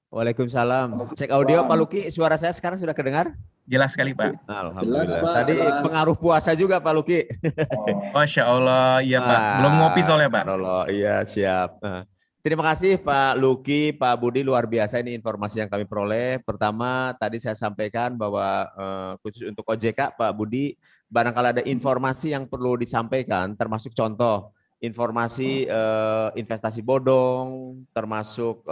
Waalaikumsalam. Cek audio Pak Luki, suara saya sekarang sudah kedengar? Jelas sekali Pak. Alhamdulillah. Jelas, Pak, Tadi jelas. pengaruh puasa juga Pak Luki. Masya Allah, iya Pak. Belum ngopi soalnya Pak. Iya siap. Terima kasih Pak Luki, Pak Budi, luar biasa ini informasi yang kami peroleh. Pertama, tadi saya sampaikan bahwa khusus untuk OJK, Pak Budi, barangkali ada informasi yang perlu disampaikan, termasuk contoh informasi investasi bodong, termasuk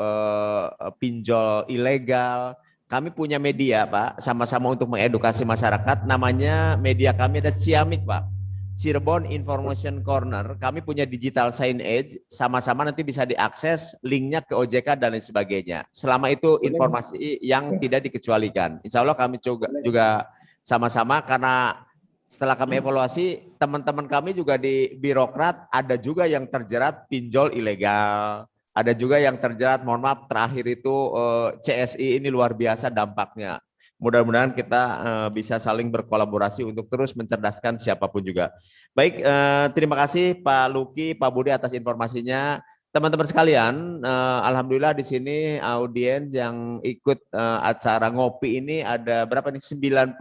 pinjol ilegal. Kami punya media Pak, sama-sama untuk mengedukasi masyarakat. Namanya media kami ada Ciamik Pak. Cirebon Information Corner, kami punya digital signage, sama-sama nanti bisa diakses linknya ke OJK dan lain sebagainya. Selama itu informasi yang tidak dikecualikan. Insya Allah kami juga sama-sama, karena setelah kami evaluasi, teman-teman kami juga di birokrat ada juga yang terjerat pinjol ilegal, ada juga yang terjerat, mohon maaf terakhir itu CSI, ini luar biasa dampaknya. Mudah-mudahan kita bisa saling berkolaborasi untuk terus mencerdaskan siapapun juga. Baik, terima kasih Pak Luki, Pak Budi atas informasinya. Teman-teman sekalian, alhamdulillah di sini audiens yang ikut acara ngopi ini ada berapa nih? 91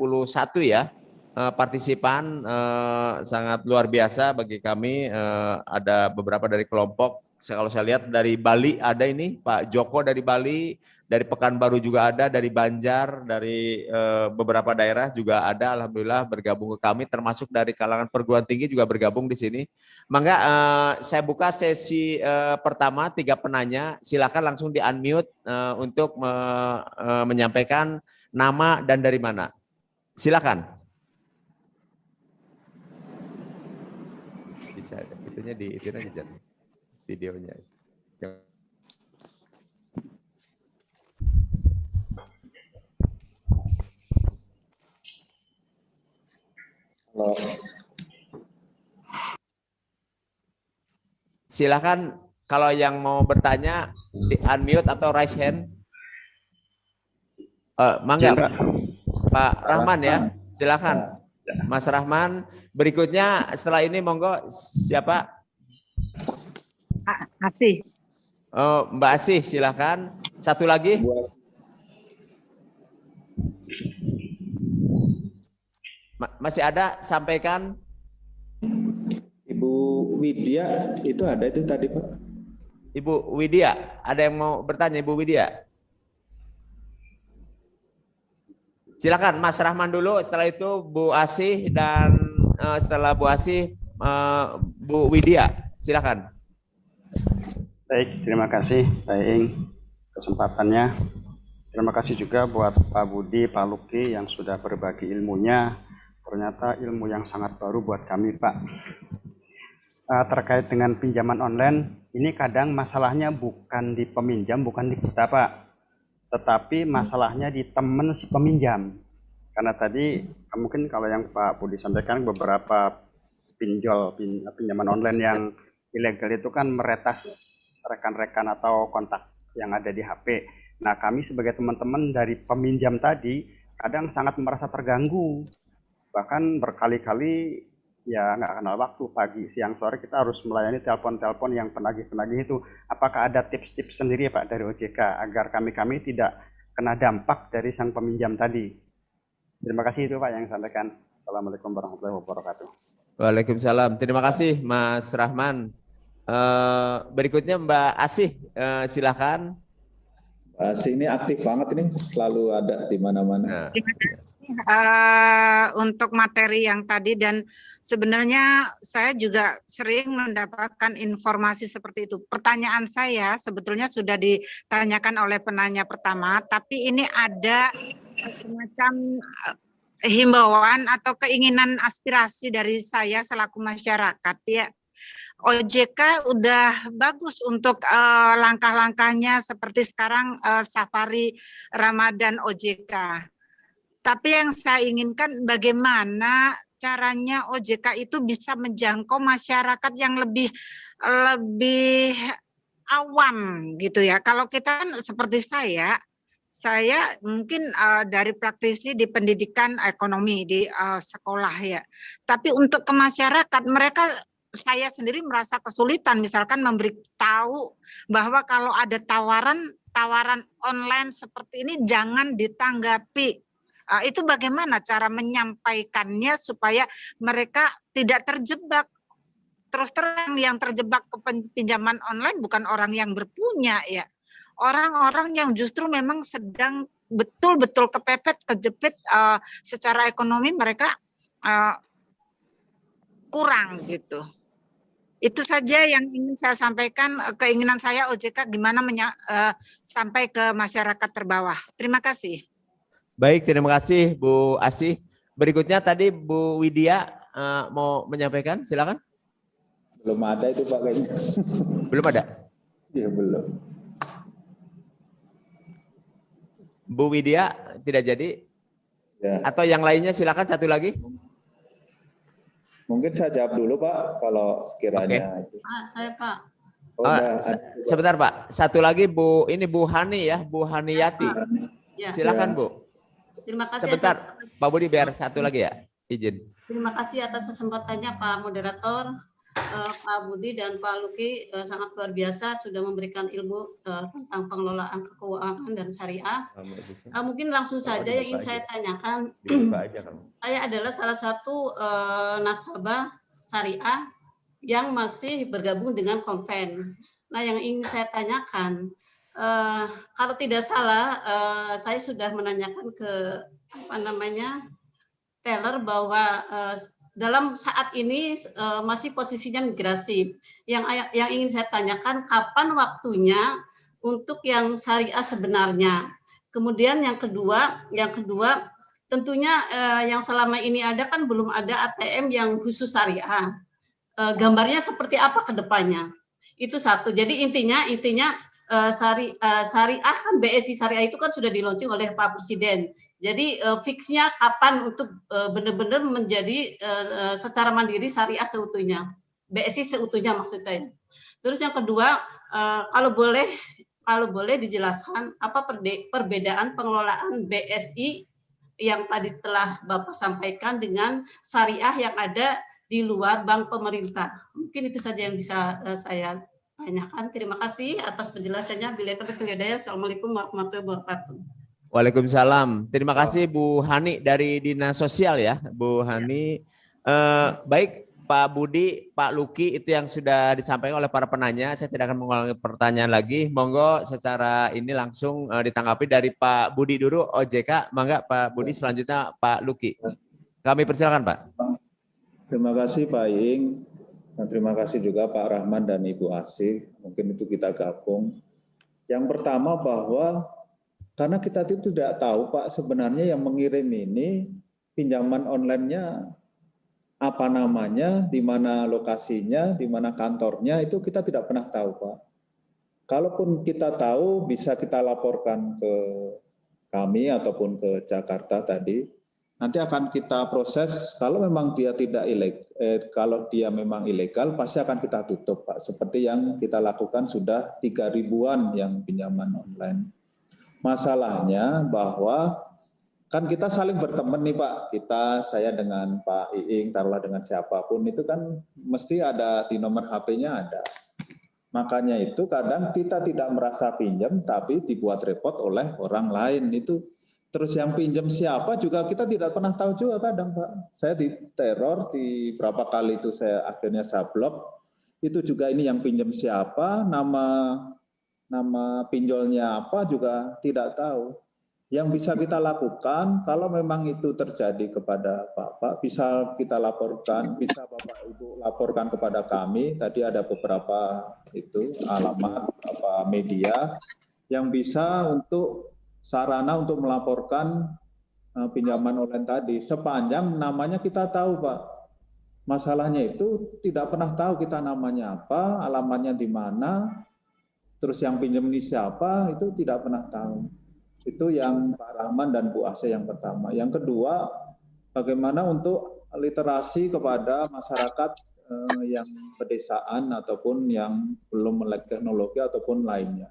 ya. Partisipan sangat luar biasa bagi kami. Ada beberapa dari kelompok. Kalau saya lihat dari Bali ada ini Pak Joko dari Bali. Dari Pekanbaru juga ada, dari Banjar, dari beberapa daerah juga ada, alhamdulillah bergabung ke kami, termasuk dari kalangan perguruan tinggi juga bergabung di sini. Mangga saya buka sesi pertama, 3 penanya, silakan langsung di-unmute untuk menyampaikan nama dan dari mana. Silakan. Bisa, itunya di itu aja, videonya. Silakan kalau yang mau bertanya di unmute atau raise hand. Mangga Pak Rahman ya, silakan Mas Rahman. Berikutnya setelah ini monggo siapa? Asih. Oh, Mbak Asih silakan. Satu lagi. Masih ada, sampaikan. Ibu Widya itu ada itu tadi Pak. Ibu Widya, ada yang mau bertanya Ibu Widya? Silakan Mas Rahman dulu, setelah itu Bu Asih, dan setelah Bu Asih Bu Widya, silakan. Baik, terima kasih Pak Ing kesempatannya. Terima kasih juga buat Pak Budi, Pak Luki yang sudah berbagi ilmunya. Ternyata ilmu yang sangat baru buat kami Pak. Terkait dengan pinjaman online, ini kadang masalahnya bukan di peminjam, bukan di kita Pak, tetapi masalahnya di teman si peminjam. Karena tadi mungkin kalau yang Pak Budi sampaikan, beberapa pinjaman online yang ilegal itu kan meretas rekan-rekan atau kontak yang ada di HP. Nah, kami sebagai teman-teman dari peminjam tadi kadang sangat merasa terganggu. Bahkan berkali-kali ya nggak kenal waktu, pagi, siang, sore kita harus melayani telepon-telepon yang penagih-penagih itu. Apakah ada tips-tips sendiri Pak dari OJK agar kami tidak kena dampak dari sang peminjam tadi? Terima kasih itu Pak yang sampaikan. Assalamualaikum warahmatullahi wabarakatuh. Waalaikumsalam. Terima kasih Mas Rahman. Berikutnya Mbak Asih, silakan. Mbak Asih ini aktif banget ini, selalu ada di mana-mana. Terima kasih untuk materi yang tadi, dan sebenarnya saya juga sering mendapatkan informasi seperti itu. Pertanyaan saya sebetulnya sudah ditanyakan oleh penanya pertama, tapi ini ada semacam himbauan atau keinginan aspirasi dari saya selaku masyarakat ya. OJK udah bagus untuk langkah-langkahnya seperti sekarang Safari Ramadan OJK. Tapi yang saya inginkan bagaimana caranya OJK itu bisa menjangkau masyarakat yang lebih awam gitu ya. Kalau kita kan seperti saya mungkin dari praktisi di pendidikan ekonomi di sekolah ya. Tapi untuk ke masyarakat, saya sendiri merasa kesulitan misalkan memberitahu bahwa kalau ada tawaran tawaran online seperti ini jangan ditanggapi. Itu bagaimana cara menyampaikannya supaya mereka tidak terjebak? Terus terang yang terjebak ke pinjaman online bukan orang yang berpunya ya. Orang-orang yang justru memang sedang betul-betul kepepet, kejepit secara ekonomi mereka kurang gitu. Itu saja yang ingin saya sampaikan, keinginan saya OJK gimana sampai ke masyarakat terbawah. Terima kasih. Baik, terima kasih Bu Asih. Berikutnya tadi Bu Widya mau menyampaikan, silakan. Belum ada itu Pak kayaknya. Belum ada? Ya belum. Bu Widya tidak jadi? Ya. Atau yang lainnya silakan satu lagi. Mungkin saya jawab dulu Pak, kalau sekiranya itu. Saya Pak. Oh, udah, Sebentar Pak, satu lagi Bu, ini Bu Hani ya, Bu Haniyati. Ya. Silakan Bu. Terima kasih. Sebentar, Pak Budi biar satu lagi ya, izin. Terima kasih atas kesempatannya Pak Moderator, Pak Budi dan Pak Luki, sangat luar biasa sudah memberikan ilmu tentang pengelolaan keuangan dan syariah. Mungkin langsung saja yang ingin saya tanyakan, saya adalah salah satu nasabah syariah yang masih bergabung dengan Konven. Nah, yang ingin saya tanyakan, kalau tidak salah, saya sudah menanyakan ke teller bahwa dalam saat ini masih posisinya migrasi. Yang ingin saya tanyakan, kapan waktunya untuk yang syariah sebenarnya? Kemudian yang kedua tentunya yang selama ini ada kan belum ada ATM yang khusus syariah. Gambarnya seperti apa ke depannya? Itu satu. Jadi intinya syariah kan, BSI Syariah itu kan sudah di-launching oleh Pak Presiden. Jadi fixnya kapan untuk benar-benar menjadi secara mandiri syariah seutuhnya, BSI seutuhnya maksud saya. Terus yang kedua, kalau boleh dijelaskan apa perbedaan pengelolaan BSI yang tadi telah Bapak sampaikan dengan syariah yang ada di luar bank pemerintah. Mungkin itu saja yang bisa saya tanyakan. Terima kasih atas penjelasannya. Assalamualaikum warahmatullahi wabarakatuh. Waalaikumsalam. Terima kasih Bu Hani dari Dinas Sosial ya, Bu Hani. Baik Pak Budi, Pak Luki, itu yang sudah disampaikan oleh para penanya. Saya tidak akan mengulangi pertanyaan lagi. Monggo secara ini langsung ditanggapi dari Pak Budi dulu, OJK. Mangga Pak Budi, selanjutnya Pak Luki. Kami persilakan Pak. Terima kasih Pak Iing. Dan terima kasih juga Pak Rahman dan Ibu Asih. Mungkin itu kita gabung. Yang pertama bahwa karena kita itu tidak tahu Pak, sebenarnya yang mengirim ini pinjaman online-nya apa namanya, di mana lokasinya, di mana kantornya, itu kita tidak pernah tahu Pak. Kalaupun kita tahu, bisa kita laporkan ke kami ataupun ke Jakarta tadi. Nanti akan kita proses. Kalau memang dia tidak kalau dia memang ilegal, pasti akan kita tutup Pak. Seperti yang kita lakukan sudah 3.000-an yang pinjaman online. Masalahnya bahwa kan kita saling berteman nih Pak, saya dengan Pak Iing, taruhlah dengan siapapun, itu kan mesti ada di nomor HP-nya ada. Makanya itu kadang kita tidak merasa pinjam, tapi dibuat repot oleh orang lain. Itu terus yang pinjam siapa juga kita tidak pernah tahu juga kadang Pak. Saya diteror di berapa kali itu akhirnya saya blok, itu juga ini yang pinjam siapa, nama pinjolnya apa juga tidak tahu. Yang bisa kita lakukan kalau memang itu terjadi kepada Bapak, bisa kita laporkan, bisa Bapak Ibu laporkan kepada kami. Tadi ada beberapa alamat media yang bisa untuk sarana untuk melaporkan pinjaman online tadi. Sepanjang namanya kita tahu Pak. Masalahnya itu tidak pernah tahu kita namanya apa, alamatnya di mana. Terus yang pinjam ini siapa, itu tidak pernah tahu. Itu yang Pak Rahman dan Bu Asih yang pertama. Yang kedua, bagaimana untuk literasi kepada masyarakat yang pedesaan ataupun yang belum melek teknologi ataupun lainnya.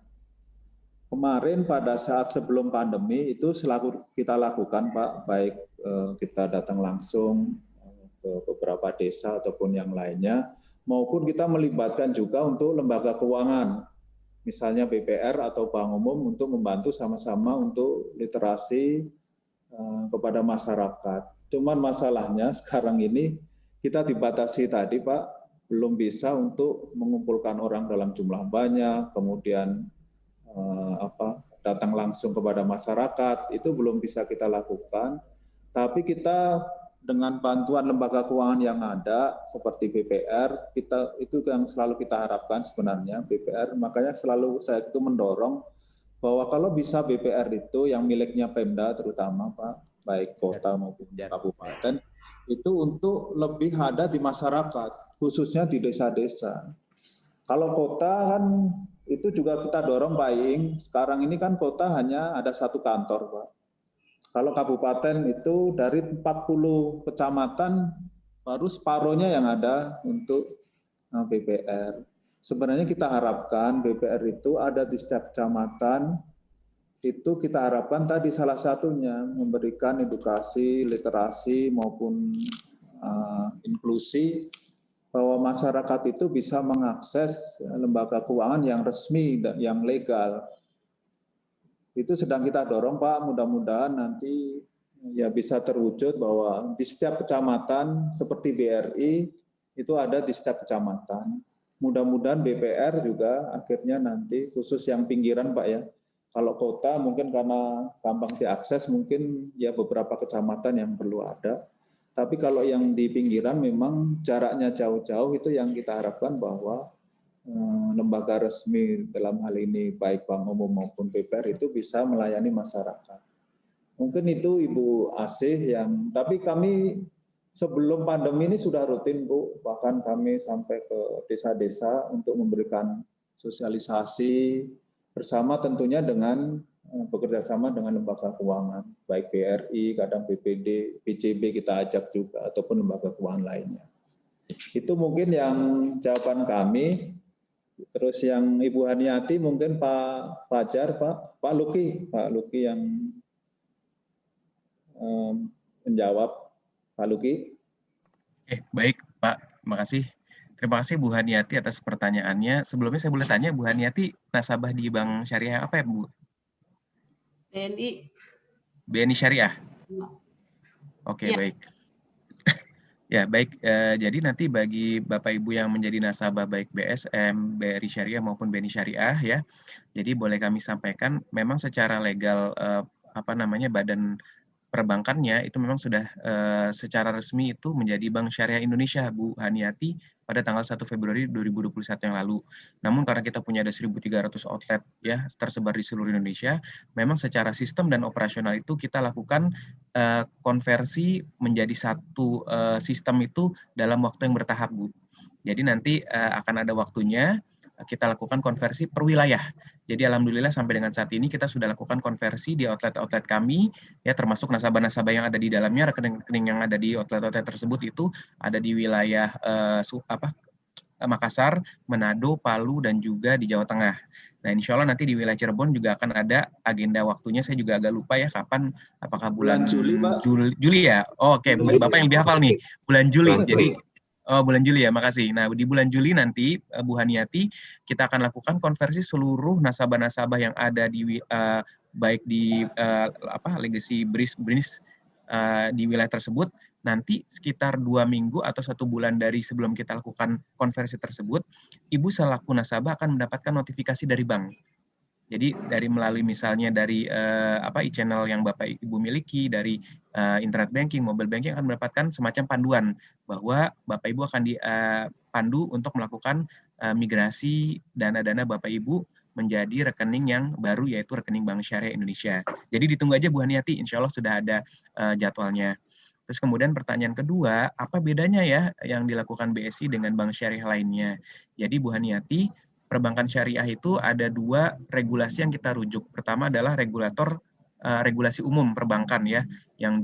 Kemarin pada saat sebelum pandemi itu selalu kita lakukan Pak, baik kita datang langsung ke beberapa desa ataupun yang lainnya, maupun kita melibatkan juga untuk lembaga keuangan. misalnya BPR atau bank umum untuk membantu sama-sama untuk literasi kepada masyarakat. Cuman masalahnya sekarang ini kita dibatasi tadi Pak, belum bisa untuk mengumpulkan orang dalam jumlah banyak, kemudian datang langsung kepada masyarakat, itu belum bisa kita lakukan. Tapi kita dengan bantuan lembaga keuangan yang ada seperti BPR, itu yang selalu kita harapkan sebenarnya BPR. Makanya selalu saya itu mendorong bahwa kalau bisa BPR itu yang miliknya Pemda terutama Pak, baik kota maupun kabupaten, itu untuk lebih ada di masyarakat, khususnya di desa-desa. Kalau kota kan itu juga kita dorong Pak Iing. Sekarang ini kan kota hanya ada 1 kantor Pak. Kalau kabupaten itu dari 40 kecamatan baru separuhnya yang ada untuk BPR. Sebenarnya kita harapkan BPR itu ada di setiap kecamatan. Itu kita harapkan tadi salah satunya memberikan edukasi, literasi maupun inklusi bahwa masyarakat itu bisa mengakses lembaga keuangan yang resmi dan yang legal. Itu sedang kita dorong Pak, mudah-mudahan nanti ya bisa terwujud bahwa di setiap kecamatan seperti BRI itu ada di setiap kecamatan. Mudah-mudahan BPR juga akhirnya nanti khusus yang pinggiran Pak ya. Kalau kota mungkin karena gampang diakses mungkin ya beberapa kecamatan yang perlu ada. Tapi kalau yang di pinggiran memang jaraknya jauh-jauh, itu yang kita harapkan bahwa lembaga resmi dalam hal ini baik bank umum maupun BPR itu bisa melayani masyarakat. Mungkin itu Ibu Asih tapi kami sebelum pandemi ini sudah rutin Bu, bahkan kami sampai ke desa-desa untuk memberikan sosialisasi bersama tentunya dengan bekerja sama dengan lembaga keuangan, baik BRI, kadang BPD, BCB kita ajak juga, ataupun lembaga keuangan lainnya. Itu mungkin yang jawaban kami. Terus yang Ibu Haniati mungkin Pak Fajar, Pak Luki yang menjawab. Pak Luki. Baik Pak, terima kasih. Terima kasih Bu Haniati atas pertanyaannya. Sebelumnya saya boleh tanya Bu Haniati, nasabah di Bank Syariah apa ya Bu? BNI Syariah. Oke, baik. Ya, baik. Jadi nanti bagi Bapak Ibu yang menjadi nasabah baik BSM, BRI Syariah maupun BNI Syariah ya. Jadi boleh kami sampaikan memang secara legal badan perbankannya itu memang sudah secara resmi itu menjadi Bank Syariah Indonesia Bu Haniati pada tanggal 1 Februari 2021 yang lalu. Namun karena kita punya ada 1.300 outlet ya tersebar di seluruh Indonesia, memang secara sistem dan operasional itu kita lakukan konversi menjadi satu sistem itu dalam waktu yang bertahap Bu. Jadi nanti akan ada waktunya kita lakukan konversi per wilayah. Jadi alhamdulillah sampai dengan saat ini kita sudah lakukan konversi di outlet-outlet kami, ya termasuk nasabah-nasabah yang ada di dalamnya, rekening-rekening yang ada di outlet-outlet tersebut itu ada di wilayah Makassar, Manado, Palu, dan juga di Jawa Tengah. Nah, insya Allah nanti di wilayah Cirebon juga akan ada agenda waktunya, saya juga agak lupa ya kapan, apakah bulan Juli, Pak? Juli ya? Oh, oke, Bapak yang lebih hafal nih, bulan Juli. Jadi bulan Juli ya, makasih. Nah, di bulan Juli nanti Bu Haniati kita akan lakukan konversi seluruh nasabah-nasabah yang ada di baik di legacy BRIS di wilayah tersebut. Nanti sekitar 2 minggu atau 1 bulan dari sebelum kita lakukan konversi tersebut, Ibu selaku nasabah akan mendapatkan notifikasi dari bank. Jadi dari melalui misalnya dari e-channel yang Bapak Ibu miliki, dari internet banking, mobile banking akan mendapatkan semacam panduan bahwa Bapak Ibu akan dipandu untuk melakukan migrasi dana-dana Bapak Ibu menjadi rekening yang baru, yaitu rekening Bank Syariah Indonesia. Jadi ditunggu aja Bu Haniati, insya Allah sudah ada jadwalnya. Terus kemudian pertanyaan kedua, apa bedanya ya yang dilakukan BSI dengan bank syariah lainnya? Jadi Bu Haniati, perbankan syariah itu ada 2 regulasi yang kita rujuk. Pertama adalah regulasi umum perbankan ya, yang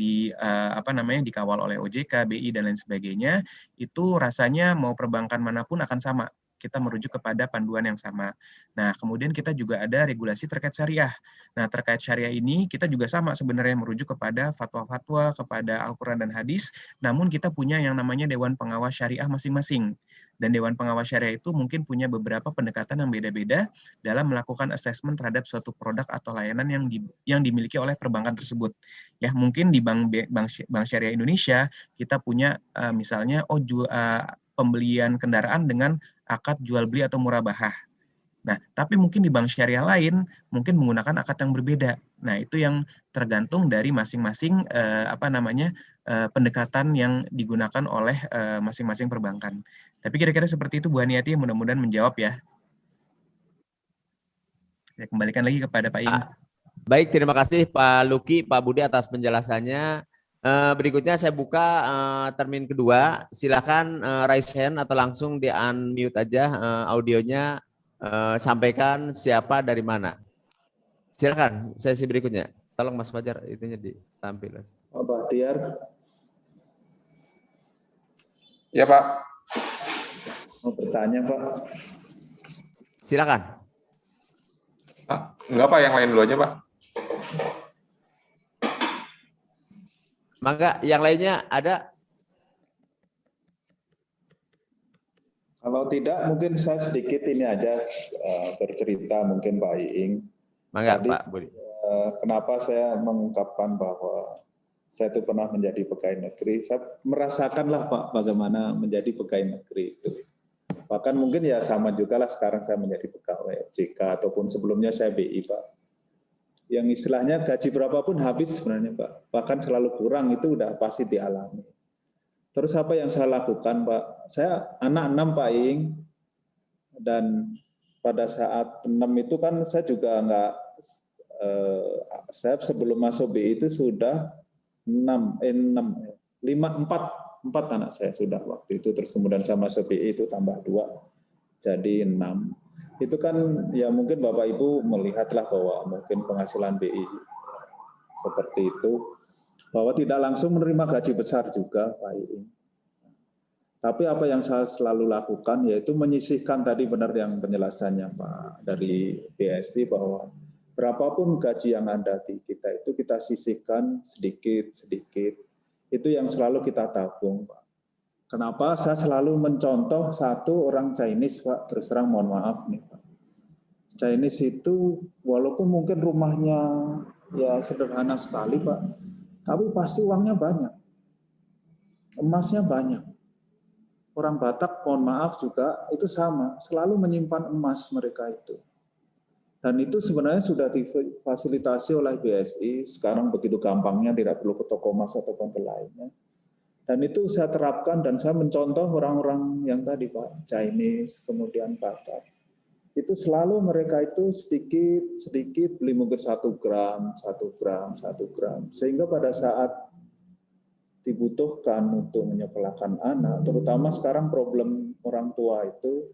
dikawal oleh OJK, BI dan lain sebagainya. Itu rasanya mau perbankan manapun akan sama. kita merujuk kepada panduan yang sama. Nah, kemudian kita juga ada regulasi terkait syariah. Nah, terkait syariah ini kita juga sama sebenarnya merujuk kepada fatwa-fatwa, kepada Al-Quran dan hadis, namun kita punya yang namanya Dewan Pengawas Syariah masing-masing. Dan Dewan Pengawas Syariah itu mungkin punya beberapa pendekatan yang beda-beda dalam melakukan assessment terhadap suatu produk atau layanan yang dimiliki oleh perbankan tersebut. Ya, mungkin di Bank Syariah Indonesia kita punya misalnya pembelian kendaraan dengan akad jual beli atau murabahah. Nah, tapi mungkin di bank syariah lain mungkin menggunakan akad yang berbeda. Nah, itu yang tergantung dari masing-masing pendekatan yang digunakan oleh masing-masing perbankan. Tapi kira-kira seperti itu Bu Haniati, mudah-mudahan menjawab ya. Saya kembalikan lagi kepada Pak Iing. Baik, terima kasih Pak Luki, Pak Budi atas penjelasannya. Berikutnya saya buka termin kedua. Silakan raise hand atau langsung di unmute aja audionya. Sampaikan siapa dari mana. Silakan sesi berikutnya. Tolong Mas Fajar itunya ditampilkan. Pak Bahtiar. Ya Pak. Mau bertanya Pak. Silakan. Enggak Pak, yang lain dulu aja Pak. Mangga, yang lainnya ada? Kalau tidak, mungkin saya sedikit ini aja bercerita mungkin Pak Iing. Mangga Tadi, Pak Budi. Kenapa saya mengungkapkan bahwa saya itu pernah menjadi pegawai negeri. Saya merasakanlah Pak bagaimana menjadi pegawai negeri itu. Bahkan mungkin ya sama juga lah sekarang saya menjadi pegawai OJK ataupun sebelumnya saya BI Pak. Yang istilahnya gaji berapapun habis sebenarnya Pak. Bahkan selalu kurang itu udah pasti dialami. Terus apa yang saya lakukan Pak? Saya anak 6 Pak Iing. Dan pada saat 6 itu kan saya juga enggak, saya sebelum masuk BI itu sudah 4 anak saya sudah waktu itu. Terus kemudian saya masuk BI itu tambah 2, jadi 6. Itu kan ya mungkin Bapak Ibu melihatlah bahwa mungkin penghasilan BI seperti itu, bahwa tidak langsung menerima gaji besar juga Pak Iing. Tapi apa yang saya selalu lakukan yaitu menyisihkan tadi benar yang penjelasannya Pak dari BSI bahwa berapapun gaji yang ada di kita itu kita sisihkan sedikit-sedikit. Itu yang selalu kita tabung Pak. Kenapa saya selalu mencontoh satu orang Chinese Pak, terus terang mohon maaf nih Pak. Chinese itu walaupun mungkin rumahnya ya sederhana sekali Pak, tapi pasti uangnya banyak. Emasnya banyak. Orang Batak mohon maaf juga itu sama, selalu menyimpan emas mereka itu. Dan itu sebenarnya sudah difasilitasi oleh BSI, sekarang begitu gampangnya tidak perlu ke toko emas atau konter lainnya. Dan itu saya terapkan dan saya mencontoh orang-orang yang tadi Pak, Chinese, kemudian Batak. Itu selalu mereka itu sedikit beli mungkin 1 gram, sehingga pada saat dibutuhkan untuk menyekolahkan anak, terutama sekarang problem orang tua itu,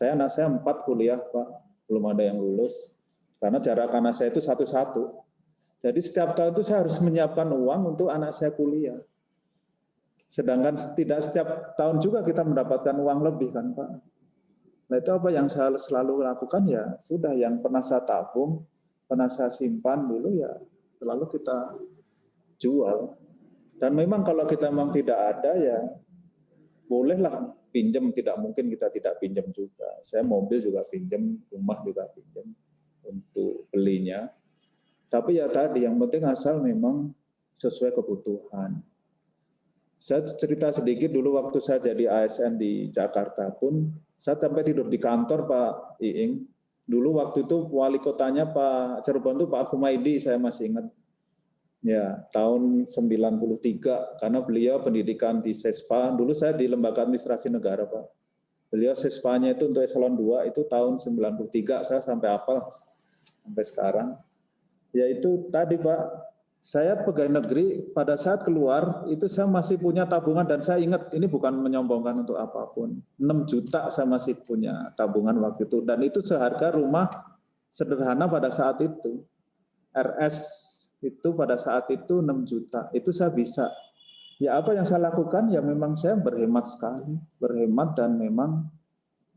anak saya 4 kuliah Pak, belum ada yang lulus, karena jarak anak saya itu 1. Jadi setiap tahun itu saya harus menyiapkan uang untuk anak saya kuliah. Sedangkan tidak setiap tahun juga kita mendapatkan uang lebih kan Pak. Nah itu apa yang saya selalu lakukan ya sudah yang pernah saya tabung, pernah saya simpan dulu ya selalu kita jual. Dan memang kalau kita memang tidak ada ya bolehlah pinjam, tidak mungkin kita tidak pinjam juga. Saya mobil juga pinjam, rumah juga pinjam untuk belinya. Tapi ya tadi yang penting asal memang sesuai kebutuhan. Saya cerita sedikit dulu waktu saya jadi ASN di Jakarta pun, saya sampai tidur di kantor Pak Iing. Dulu waktu itu wali kotanya Pak Cirebon itu Pak Kumaidi, saya masih ingat. Ya, tahun 93, karena beliau pendidikan di SESPA, dulu saya di Lembaga Administrasi Negara Pak. Beliau SESPA-nya itu untuk eselon 2, itu tahun 93, saya sampai hafal sampai sekarang. Yaitu tadi Pak, saya pegawai negeri pada saat keluar itu saya masih punya tabungan dan saya ingat ini bukan menyombongkan untuk apapun. 6 juta saya masih punya tabungan waktu itu dan itu seharga rumah sederhana pada saat itu. RS itu pada saat itu 6 juta. Itu saya bisa. Ya apa yang saya lakukan ya memang saya berhemat sekali, berhemat dan memang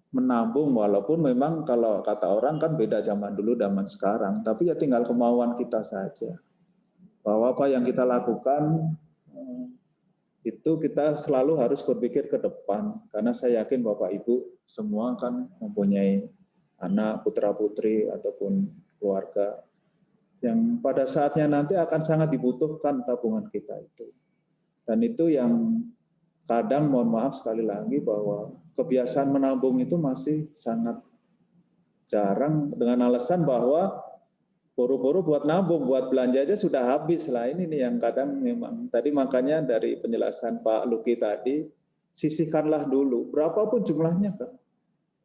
menabung, walaupun memang kalau kata orang kan beda zaman dulu zaman sekarang, tapi ya tinggal kemauan kita saja. Bahwa apa yang kita lakukan itu kita selalu harus berpikir ke depan, karena saya yakin Bapak Ibu semua kan mempunyai anak, putra-putri ataupun keluarga yang pada saatnya nanti akan sangat dibutuhkan tabungan kita itu. Dan itu yang kadang, mohon maaf sekali lagi, bahwa kebiasaan menabung itu masih sangat jarang dengan alasan bahwa buru-buru buat nabung, buat belanja aja sudah habis lah. Ini nih yang kadang memang tadi, makanya dari penjelasan Pak Luki tadi, sisihkanlah dulu, berapapun jumlahnya Kak.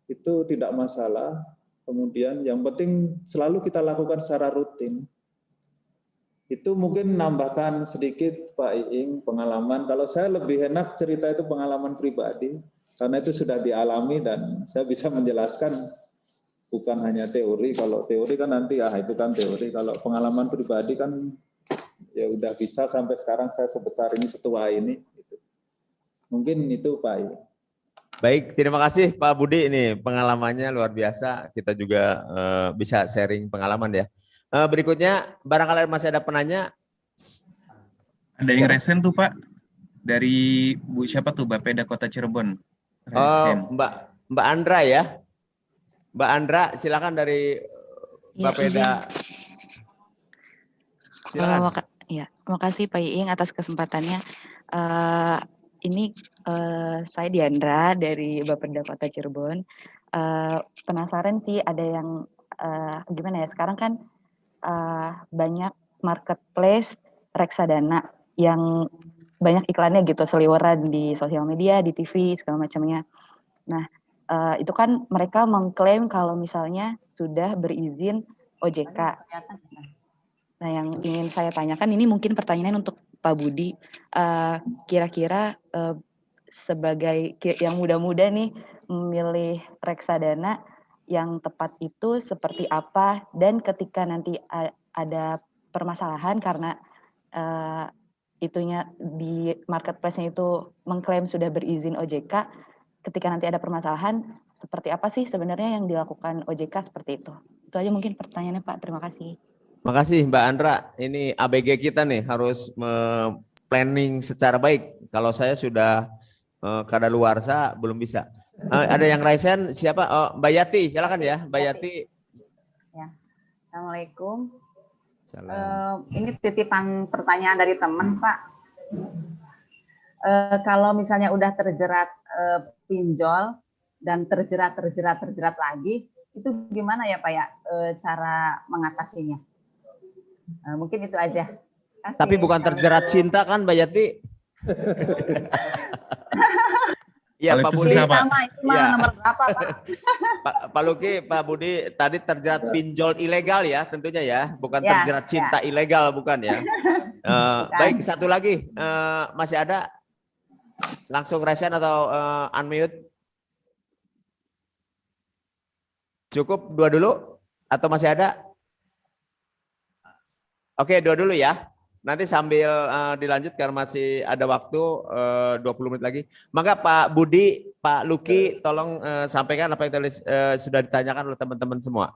Itu tidak masalah. Kemudian yang penting selalu kita lakukan secara rutin. Itu mungkin nambahkan sedikit Pak Iing pengalaman. Kalau saya lebih enak cerita itu pengalaman pribadi, karena itu sudah dialami dan saya bisa menjelaskan. Bukan hanya teori, kalau teori kan nanti itu kan teori, kalau pengalaman pribadi kan ya udah bisa sampai sekarang saya sebesar ini, setua ini. Gitu. Mungkin itu Pak Iing. Baik, terima kasih Pak Budi, ini pengalamannya luar biasa, kita juga bisa sharing pengalaman ya. Berikutnya, barangkali masih ada penanya. Ada yang resen tuh Pak, dari Bu siapa tuh, Bapeda Kota Cirebon. Resen. Mbak Andra ya. Mbak Andra, silakan dari Bapeda. Silakan. Makasih Pak Iing atas kesempatannya. Ini saya Diandra dari Bapeda Kota Cirebon. Penasaran sih, ada yang gimana ya, sekarang kan banyak marketplace reksadana yang banyak iklannya gitu, seliweran di sosial media, di TV, segala macamnya. Nah, itu kan mereka mengklaim kalau misalnya sudah berizin OJK. Nah, yang ingin saya tanyakan, ini mungkin pertanyaan untuk Pak Budi, kira-kira sebagai yang muda-muda nih memilih reksadana yang tepat itu seperti apa, dan ketika nanti ada permasalahan karena itunya di marketplace-nya itu mengklaim sudah berizin OJK, ketika nanti ada permasalahan, seperti apa sih sebenarnya yang dilakukan OJK seperti itu? Itu aja mungkin pertanyaannya Pak, terima kasih. Makasih Mbak Andra, ini ABG kita nih harus planning secara baik. Kalau saya sudah kadaluarsa belum bisa. Ada yang raisen siapa? Oh, Mbak Yati, silakan ya, Mbak Yati. Ya. Assalamualaikum. Salam. Ini titipan pertanyaan dari teman Pak. Kalau misalnya udah terjerat pinjol dan terjerat lagi, itu gimana ya Pak ya cara mengatasinya? Mungkin itu aja. Kasih. Tapi bukan terjerat cinta kan Mbak Yati? Iya Pak Budi. Ya. Nomor berapa Pak? Pak Luki, Pak Budi tadi terjerat pinjol ilegal ya tentunya ya, bukan terjerat cinta ilegal, bukan ya. Baik, satu lagi masih ada? Langsung resen atau unmute? Cukup dua dulu atau masih ada? Oke, dua dulu ya. Nanti sambil dilanjut karena masih ada waktu 20 menit lagi. Maka Pak Budi, Pak Luki, tolong sampaikan apa yang sudah ditanyakan oleh teman-teman semua.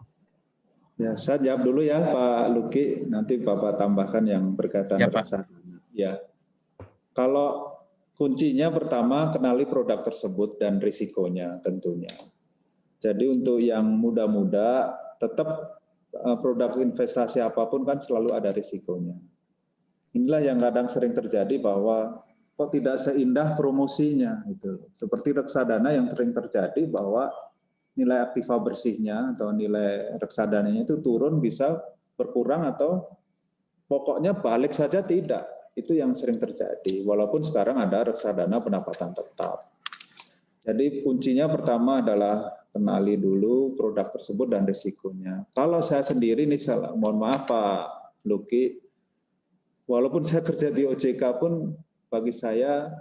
Ya, saya jawab dulu ya Pak Luki, nanti Bapak tambahkan yang berkaitan reksadana. Ya, kalau kuncinya pertama kenali produk tersebut dan risikonya tentunya. Jadi untuk yang muda-muda tetap produk investasi apapun kan selalu ada risikonya. Inilah yang kadang sering terjadi bahwa kok tidak seindah promosinya gitu. Seperti reksadana yang sering terjadi bahwa nilai aktiva bersihnya atau nilai reksadananya itu turun, bisa berkurang atau pokoknya balik saja tidak. Itu yang sering terjadi. Walaupun sekarang ada reksadana pendapatan tetap. Jadi kuncinya pertama adalah kenali dulu produk tersebut dan risikonya. Kalau saya sendiri nih, mohon maaf Pak Luki, walaupun saya kerja di OJK pun bagi saya,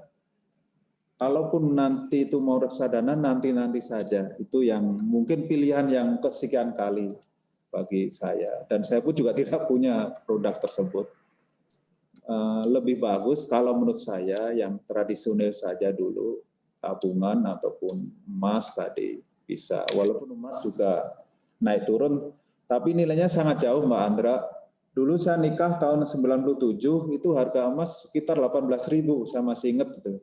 kalaupun nanti itu mau reksadana, nanti saja. Itu yang mungkin pilihan yang kesekian kali bagi saya. Dan saya pun juga tidak punya produk tersebut. Lebih bagus kalau menurut saya yang tradisional saja dulu, tabungan ataupun emas tadi. bisa. Walaupun emas juga naik turun, tapi nilainya sangat jauh Mbak Andra. Dulu saya nikah tahun 97 itu harga emas sekitar 18.000, saya masih ingat itu.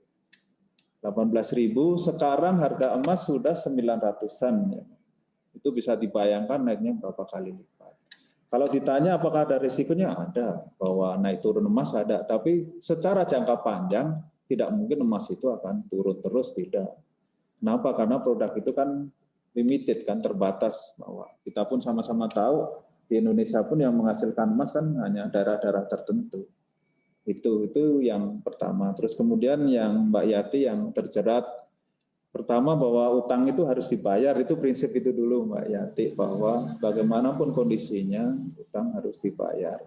18.000, sekarang harga emas sudah 900-an. Ya. Itu bisa dibayangkan naiknya berapa kali lipat. Kalau ditanya apakah ada risikonya, ada. Bahwa naik turun emas ada, tapi secara jangka panjang tidak mungkin emas itu akan turun terus, tidak. Kenapa? Karena produk itu kan limited, kan terbatas. Bahwa kita pun sama-sama tahu, di Indonesia pun yang menghasilkan emas kan hanya daerah-daerah tertentu. Itu yang pertama. Terus kemudian yang Mbak Yati yang terjerat, pertama bahwa utang itu harus dibayar, itu prinsip itu dulu Mbak Yati, bahwa bagaimanapun kondisinya utang harus dibayar.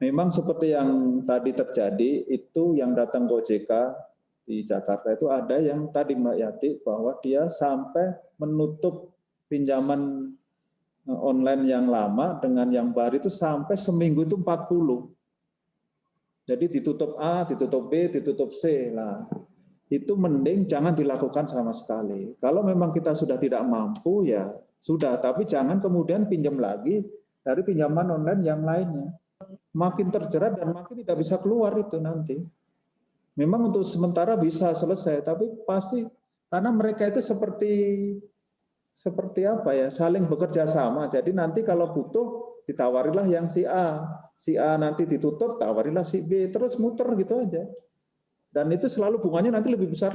Memang seperti yang tadi terjadi, itu yang datang ke OJK di Jakarta itu ada yang tadi Mbak Yati, bahwa dia sampai menutup pinjaman online yang lama dengan yang baru itu sampai seminggu itu 40. Jadi ditutup A, ditutup B, ditutup C. Lah, itu mending jangan dilakukan sama sekali. Kalau memang kita sudah tidak mampu ya sudah, tapi jangan kemudian pinjam lagi dari pinjaman online yang lainnya. Makin terjerat dan makin tidak bisa keluar itu nanti. Memang untuk sementara bisa selesai, tapi pasti karena mereka itu seperti apa ya, saling bekerja sama. Jadi nanti kalau butuh ditawarilah yang si A nanti ditutup, tawarilah si B, terus muter gitu aja. Dan itu selalu bunganya nanti lebih besar.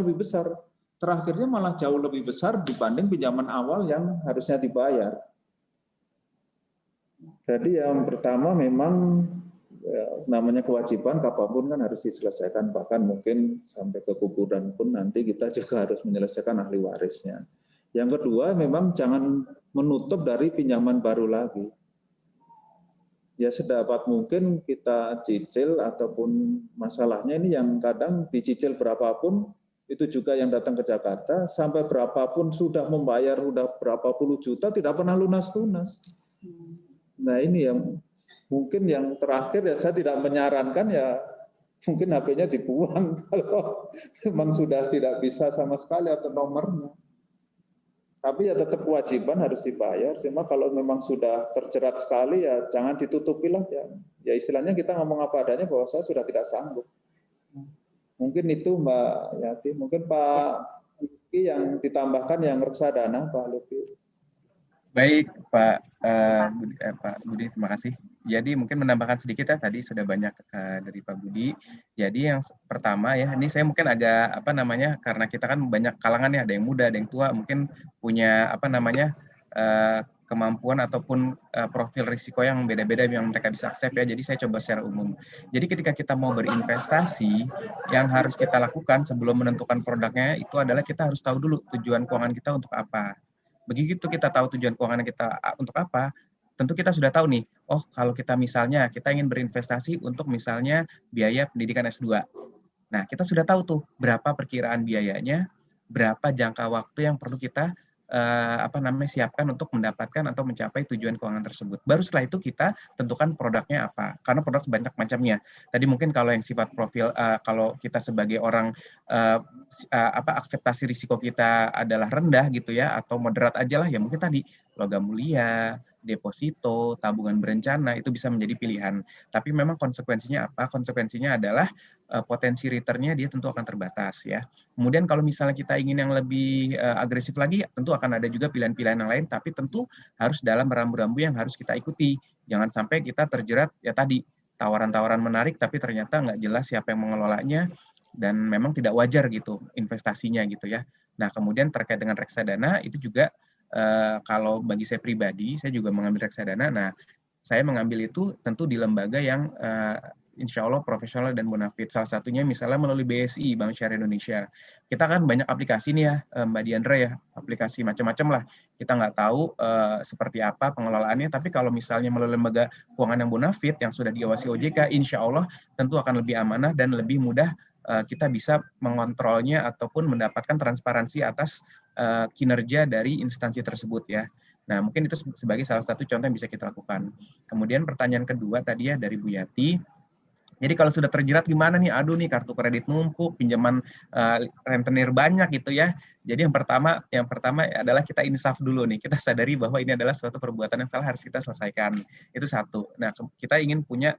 Terakhirnya malah jauh lebih besar dibanding pinjaman awal yang harusnya dibayar. Jadi yang pertama memang ya, namanya kewajiban apapun kan harus diselesaikan, bahkan mungkin sampai ke kuburan pun nanti kita juga harus menyelesaikan ahli warisnya. Yang kedua, memang jangan menutup dari pinjaman baru lagi. Ya sedapat mungkin kita cicil, ataupun masalahnya ini yang kadang dicicil berapapun, itu juga yang datang ke Jakarta, sampai berapapun sudah membayar, sudah berapa puluh juta, tidak pernah lunas-lunas. Nah ini yang mungkin yang terakhir ya saya tidak menyarankan ya, mungkin HP-nya dibuang kalau memang sudah tidak bisa sama sekali atau nomornya. Tapi ya tetap kewajiban harus dibayar. Cuma kalau memang sudah terjerat sekali ya jangan ditutupi lah ya. Ya istilahnya kita ngomong apa adanya bahwa saya sudah tidak sanggup. Mungkin itu Mbak Yati. Mungkin Pak Luki yang ditambahkan yang reksadana Pak Luki. Baik Pak Budi, terima kasih. Jadi mungkin menambahkan sedikit ya, tadi sudah banyak dari Pak Budi. Jadi yang pertama ya, ini saya mungkin agak karena kita kan banyak kalangan ya, ada yang muda, ada yang tua, mungkin punya kemampuan ataupun profil risiko yang beda-beda yang mereka bisa accept ya. Jadi saya coba secara umum. Jadi ketika kita mau berinvestasi, yang harus kita lakukan sebelum menentukan produknya itu adalah kita harus tahu dulu tujuan keuangan kita untuk apa. Begitu kita tahu tujuan keuangan kita untuk apa, tentu kita sudah tahu nih, oh kalau kita misalnya kita ingin berinvestasi untuk misalnya biaya pendidikan S2. Nah, kita sudah tahu tuh berapa perkiraan biayanya, berapa jangka waktu yang perlu kita siapkan untuk mendapatkan atau mencapai tujuan keuangan tersebut. Baru setelah itu kita tentukan produknya apa. Karena produk banyak macamnya. Tadi mungkin kalau yang sifat profil, kalau kita sebagai orang akseptasi risiko kita adalah rendah gitu ya, atau moderat aja lah ya, mungkin tadi logam mulia, deposito, tabungan berencana, itu bisa menjadi pilihan. Tapi memang konsekuensinya apa? Konsekuensinya adalah potensi return-nya dia tentu akan terbatas ya. Kemudian kalau misalnya kita ingin yang lebih agresif lagi, tentu akan ada juga pilihan-pilihan yang lain, tapi tentu harus dalam rambu-rambu yang harus kita ikuti. Jangan sampai kita terjerat ya tadi, tawaran-tawaran menarik tapi ternyata nggak jelas siapa yang mengelolanya dan memang tidak wajar gitu investasinya gitu ya. Nah kemudian terkait dengan reksadana itu juga kalau bagi saya pribadi, saya juga mengambil reksadana. Nah, saya mengambil itu tentu di lembaga yang insya Allah profesional dan bonafide. Salah satunya misalnya melalui BSI, Bank Syariah Indonesia. Kita kan banyak aplikasi nih ya, Mbak Diandra ya, aplikasi macam-macam lah. Kita nggak tahu seperti apa pengelolaannya, tapi kalau misalnya melalui lembaga keuangan yang bonafide, yang sudah diawasi OJK, insya Allah tentu akan lebih amanah dan lebih mudah kita bisa mengontrolnya ataupun mendapatkan transparansi atas kinerja dari instansi tersebut ya. Nah mungkin itu sebagai salah satu contoh yang bisa kita lakukan. Kemudian pertanyaan kedua tadi ya dari Bu Yati, Jadi kalau sudah terjerat gimana nih? Aduh nih kartu kredit numpuk, pinjaman rentenir banyak gitu ya. Jadi yang pertama adalah kita insaf dulu nih. Kita sadari bahwa ini adalah suatu perbuatan yang salah, harus kita selesaikan. Itu satu. Nah, kita ingin punya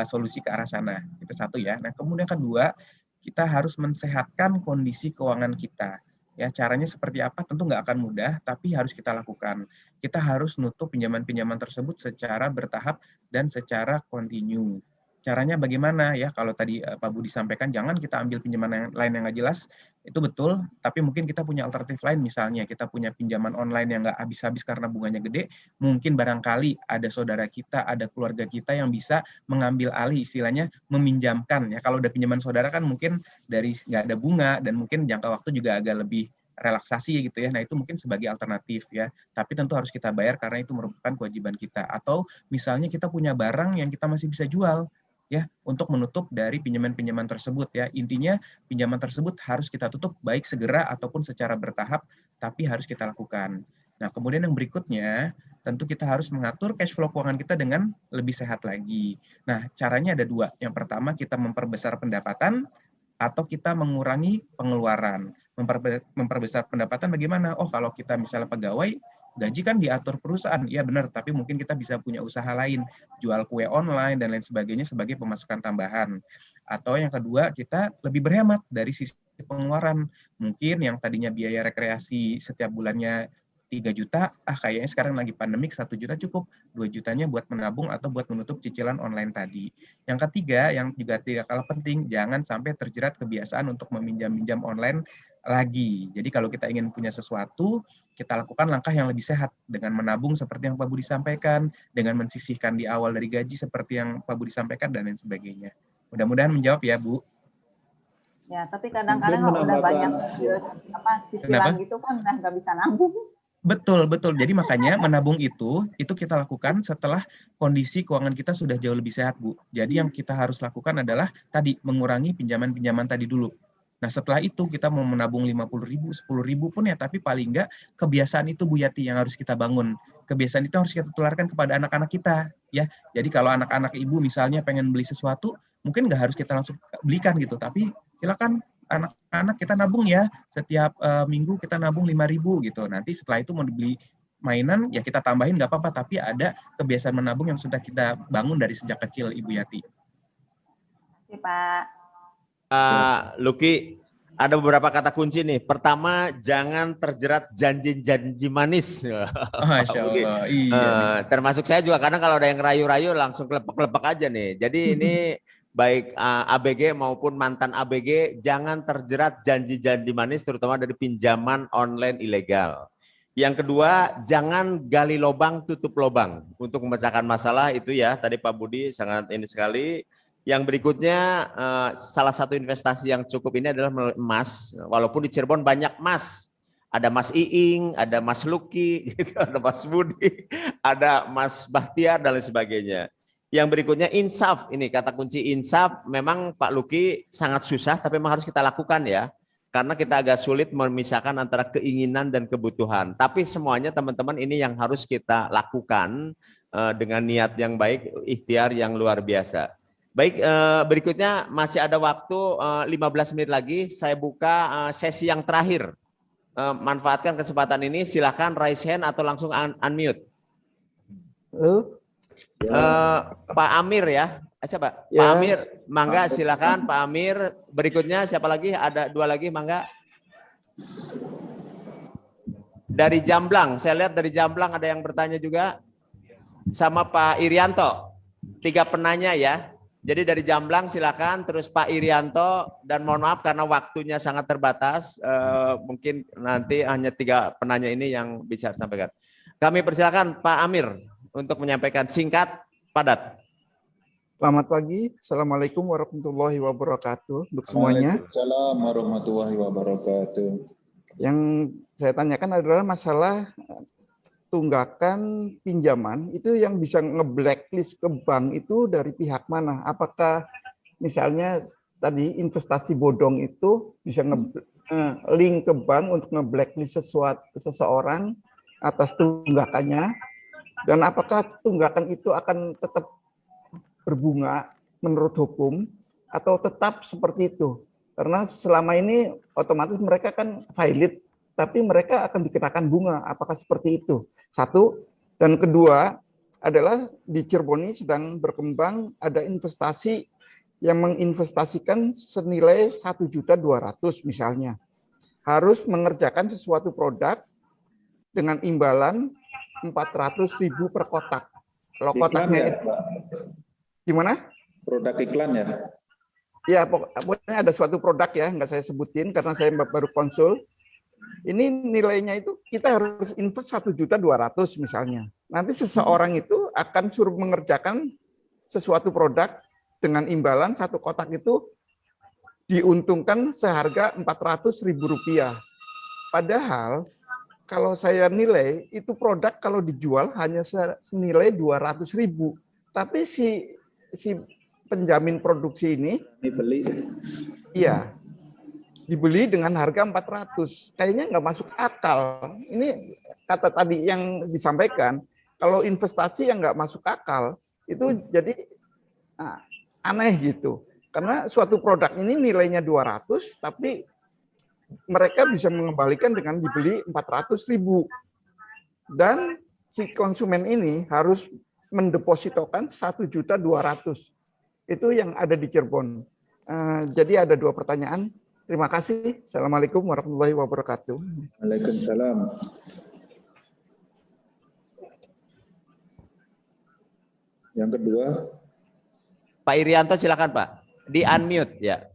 solusi ke arah sana. Itu satu ya. Nah, kemudian kedua, kita harus mensehatkan kondisi keuangan kita. Ya, caranya seperti apa tentu nggak akan mudah, tapi harus kita lakukan. Kita harus nutup pinjaman-pinjaman tersebut secara bertahap dan secara kontinu. Caranya bagaimana ya? Kalau tadi Pak Budi sampaikan, jangan kita ambil pinjaman yang lain yang nggak jelas, itu betul. Tapi mungkin kita punya alternatif lain, misalnya kita punya pinjaman online yang nggak habis-habis karena bunganya gede. Mungkin barangkali ada saudara kita, ada keluarga kita yang bisa mengambil alih, istilahnya meminjamkan. Ya, kalau udah pinjaman saudara kan mungkin dari nggak ada bunga dan mungkin jangka waktu juga agak lebih relaksasi gitu ya. Nah, itu mungkin sebagai alternatif ya. Tapi tentu harus kita bayar karena itu merupakan kewajiban kita. Atau misalnya kita punya barang yang kita masih bisa jual, ya, untuk menutup dari pinjaman-pinjaman tersebut ya. Intinya pinjaman tersebut harus kita tutup baik segera ataupun secara bertahap, tapi harus kita lakukan. Nah, kemudian yang berikutnya, tentu kita harus mengatur cash flow keuangan kita dengan lebih sehat lagi. Nah, caranya ada dua. Yang pertama, kita memperbesar pendapatan atau kita mengurangi pengeluaran. Memperbesar pendapatan bagaimana? Oh, kalau kita misalnya pegawai, gaji kan diatur perusahaan, iya benar, tapi mungkin kita bisa punya usaha lain, jual kue online dan lain sebagainya sebagai pemasukan tambahan. Atau yang kedua, kita lebih berhemat dari sisi pengeluaran. Mungkin yang tadinya biaya rekreasi setiap bulannya 3 juta, kayaknya sekarang lagi pandemik 1 juta cukup, 2 jutanya buat menabung atau buat menutup cicilan online tadi. Yang ketiga, yang juga tidak kalah penting, jangan sampai terjerat kebiasaan untuk meminjam-minjam online lagi. Jadi kalau kita ingin punya sesuatu, kita lakukan langkah yang lebih sehat dengan menabung seperti yang Pak Budi sampaikan, dengan mensisihkan di awal dari gaji seperti yang Pak Budi sampaikan dan lain sebagainya. Mudah-mudahan menjawab ya, Bu. Ya, tapi kadang-kadang udah banyak cicilan gitu kan udah nggak bisa nabung. Betul. Jadi makanya menabung itu kita lakukan setelah kondisi keuangan kita sudah jauh lebih sehat, Bu. Jadi yang kita harus lakukan adalah tadi mengurangi pinjaman-pinjaman tadi dulu. Nah, setelah itu kita mau menabung 50.000, 10.000 pun ya, tapi paling enggak kebiasaan itu Bu Yati yang harus kita bangun. Kebiasaan itu harus kita tularkan kepada anak-anak kita, ya. Jadi kalau anak-anak ibu misalnya pengen beli sesuatu, mungkin nggak harus kita langsung belikan gitu, tapi silakan anak-anak kita nabung ya, setiap minggu kita nabung 5.000 gitu. Nanti setelah itu mau dibeli mainan ya kita tambahin nggak apa-apa, tapi ada kebiasaan menabung yang sudah kita bangun dari sejak kecil, Ibu Yati. Terima kasih, Pak. Luki, ada beberapa kata kunci nih. Pertama, jangan terjerat janji-janji manis. Masya Allah, iya. Termasuk saya juga kadang kalau ada yang rayu-rayu langsung kelepek-kelepek aja nih. Jadi ini baik ABG maupun mantan ABG, jangan terjerat janji-janji manis terutama dari pinjaman online ilegal. Yang kedua, jangan gali lubang tutup lubang untuk memecahkan masalah itu ya. Tadi Pak Budi sangat ini sekali. Yang berikutnya, salah satu investasi yang cukup ini adalah emas. Walaupun di Cirebon banyak emas. Ada Mas Iing, ada Mas Luki, gitu, ada Mas Budi, ada Mas Bahtiar, dan lain sebagainya. Yang berikutnya insaf. Ini kata kunci insaf. Memang Pak Luki sangat susah, tapi memang harus kita lakukan ya. Karena kita agak sulit memisahkan antara keinginan dan kebutuhan. Tapi semuanya teman-teman ini yang harus kita lakukan dengan niat yang baik, ikhtiar yang luar biasa. Baik, berikutnya masih ada waktu 15 menit lagi. Saya buka sesi yang terakhir. Manfaatkan kesempatan ini, silakan raise hand atau langsung unmute. Halo? Pak Amir ya. Coba, ya. Pak Amir, mangga silakan Pak Amir. Berikutnya siapa lagi? Ada 2 lagi, mangga. Dari Jamblang, saya lihat dari Jamblang ada yang bertanya juga. Sama Pak Irianto. 3 penanya ya. Jadi dari Jamblang silakan, terus Pak Irianto, dan mohon maaf karena waktunya sangat terbatas, mungkin nanti hanya 3 penanya ini yang bisa sampaikan. Kami persilakan Pak Amir untuk menyampaikan singkat, padat. Selamat pagi, Assalamualaikum warahmatullahi wabarakatuh untuk semuanya. Waalaikumsalam warahmatullahi wabarakatuh. Yang saya tanyakan adalah masalah tunggakan pinjaman itu yang bisa nge-blacklist ke bank itu dari pihak mana? Apakah misalnya tadi investasi bodong itu bisa nge-link ke bank untuk nge-blacklist seseorang atas tunggakannya? Dan apakah tunggakan itu akan tetap berbunga menurut hukum atau tetap seperti itu? Karena selama ini otomatis mereka kan valid, tapi mereka akan dikenakan bunga. Apakah seperti itu? Satu. Dan kedua adalah di Cirebon ini sedang berkembang ada investasi yang menginvestasikan senilai 1.200.000 misalnya. Harus mengerjakan sesuatu produk dengan imbalan 400.000 per kotak. Kalau kotaknya itu, gimana? Produk iklan ya? Ya, pokoknya ada suatu produk ya, nggak saya sebutin karena saya baru konsul. Ini nilainya itu kita harus invest 1.200.000 misalnya. Nanti seseorang itu akan suruh mengerjakan sesuatu produk dengan imbalan satu kotak itu diuntungkan seharga Rp400.000. Padahal kalau saya nilai itu produk kalau dijual hanya senilai 200.000. Tapi si penjamin produksi ini dibeli. Iya. Dibeli dengan harga 400. Kayaknya nggak masuk akal. Ini kata tadi yang disampaikan, kalau investasi yang nggak masuk akal itu jadi aneh gitu. Karena suatu produk ini nilainya 200 tapi mereka bisa mengembalikan dengan dibeli 400.000. Dan si konsumen ini harus mendepositokan 1.200.000. Itu yang ada di Cirebon. Jadi ada dua pertanyaan. Terima kasih. Assalamualaikum warahmatullahi wabarakatuh. Waalaikumsalam. Yang kedua, Pak Irianto silakan Pak. Di unmute ya.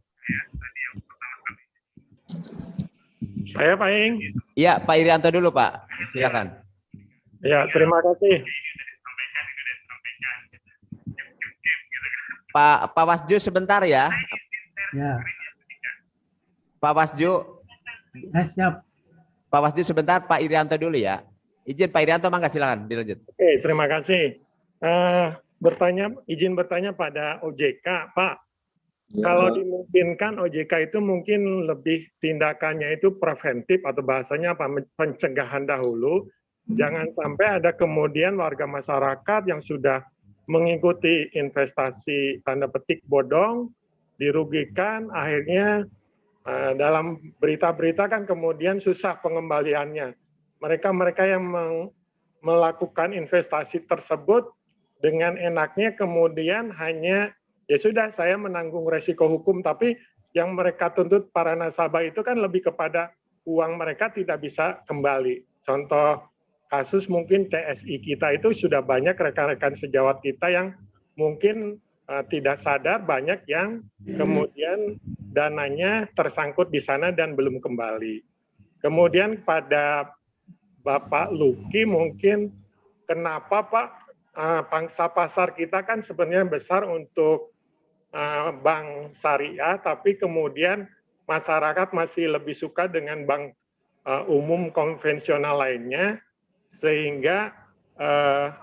Saya Pak Ing. Iya, Pak Irianto dulu Pak. Silakan. Ya, terima kasih. Pak Wasju sebentar ya. Ya. Pak Wasju. Siap. Pak Wasju sebentar, Pak Irianto dulu ya. Izin Pak Irianto, mangga silakan dilanjut. Oke, terima kasih. Izin bertanya pada OJK, Pak. ya, Kalau Pak. dimungkinkan OJK itu mungkin lebih tindakannya itu preventif atau bahasanya apa, pencegahan dahulu. Jangan sampai ada kemudian warga masyarakat yang sudah mengikuti investasi tanda petik bodong, dirugikan, akhirnya dalam berita-berita kan kemudian susah pengembaliannya. Mereka yang melakukan investasi tersebut dengan enaknya kemudian hanya ya sudah saya menanggung resiko hukum, tapi yang mereka tuntut para nasabah itu kan lebih kepada uang mereka tidak bisa kembali. Contoh kasus mungkin CSI kita itu sudah banyak rekan-rekan sejawat kita yang mungkin tidak sadar banyak yang kemudian dananya tersangkut di sana dan belum kembali. Kemudian pada Bapak Luki mungkin kenapa Pak pangsa pasar kita kan sebenarnya besar untuk bank syariah, tapi kemudian masyarakat masih lebih suka dengan bank umum konvensional lainnya, sehingga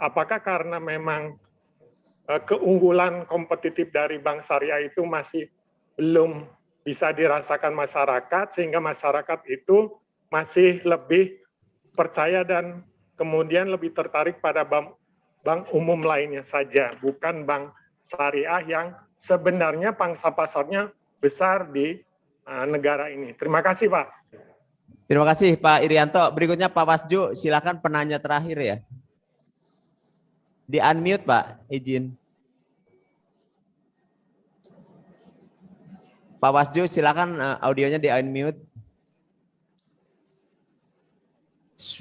apakah karena memang keunggulan kompetitif dari bank syariah itu masih belum bisa dirasakan masyarakat, sehingga masyarakat itu masih lebih percaya dan kemudian lebih tertarik pada bank umum lainnya saja, bukan bank syariah yang sebenarnya pangsa pasarnya besar di negara ini. Terima kasih Pak. Terima kasih Pak Irianto. Berikutnya Pak Wasju, silakan penanya terakhir ya. Di unmute Pak, izin. Pak Wasju, silakan audionya di unmute.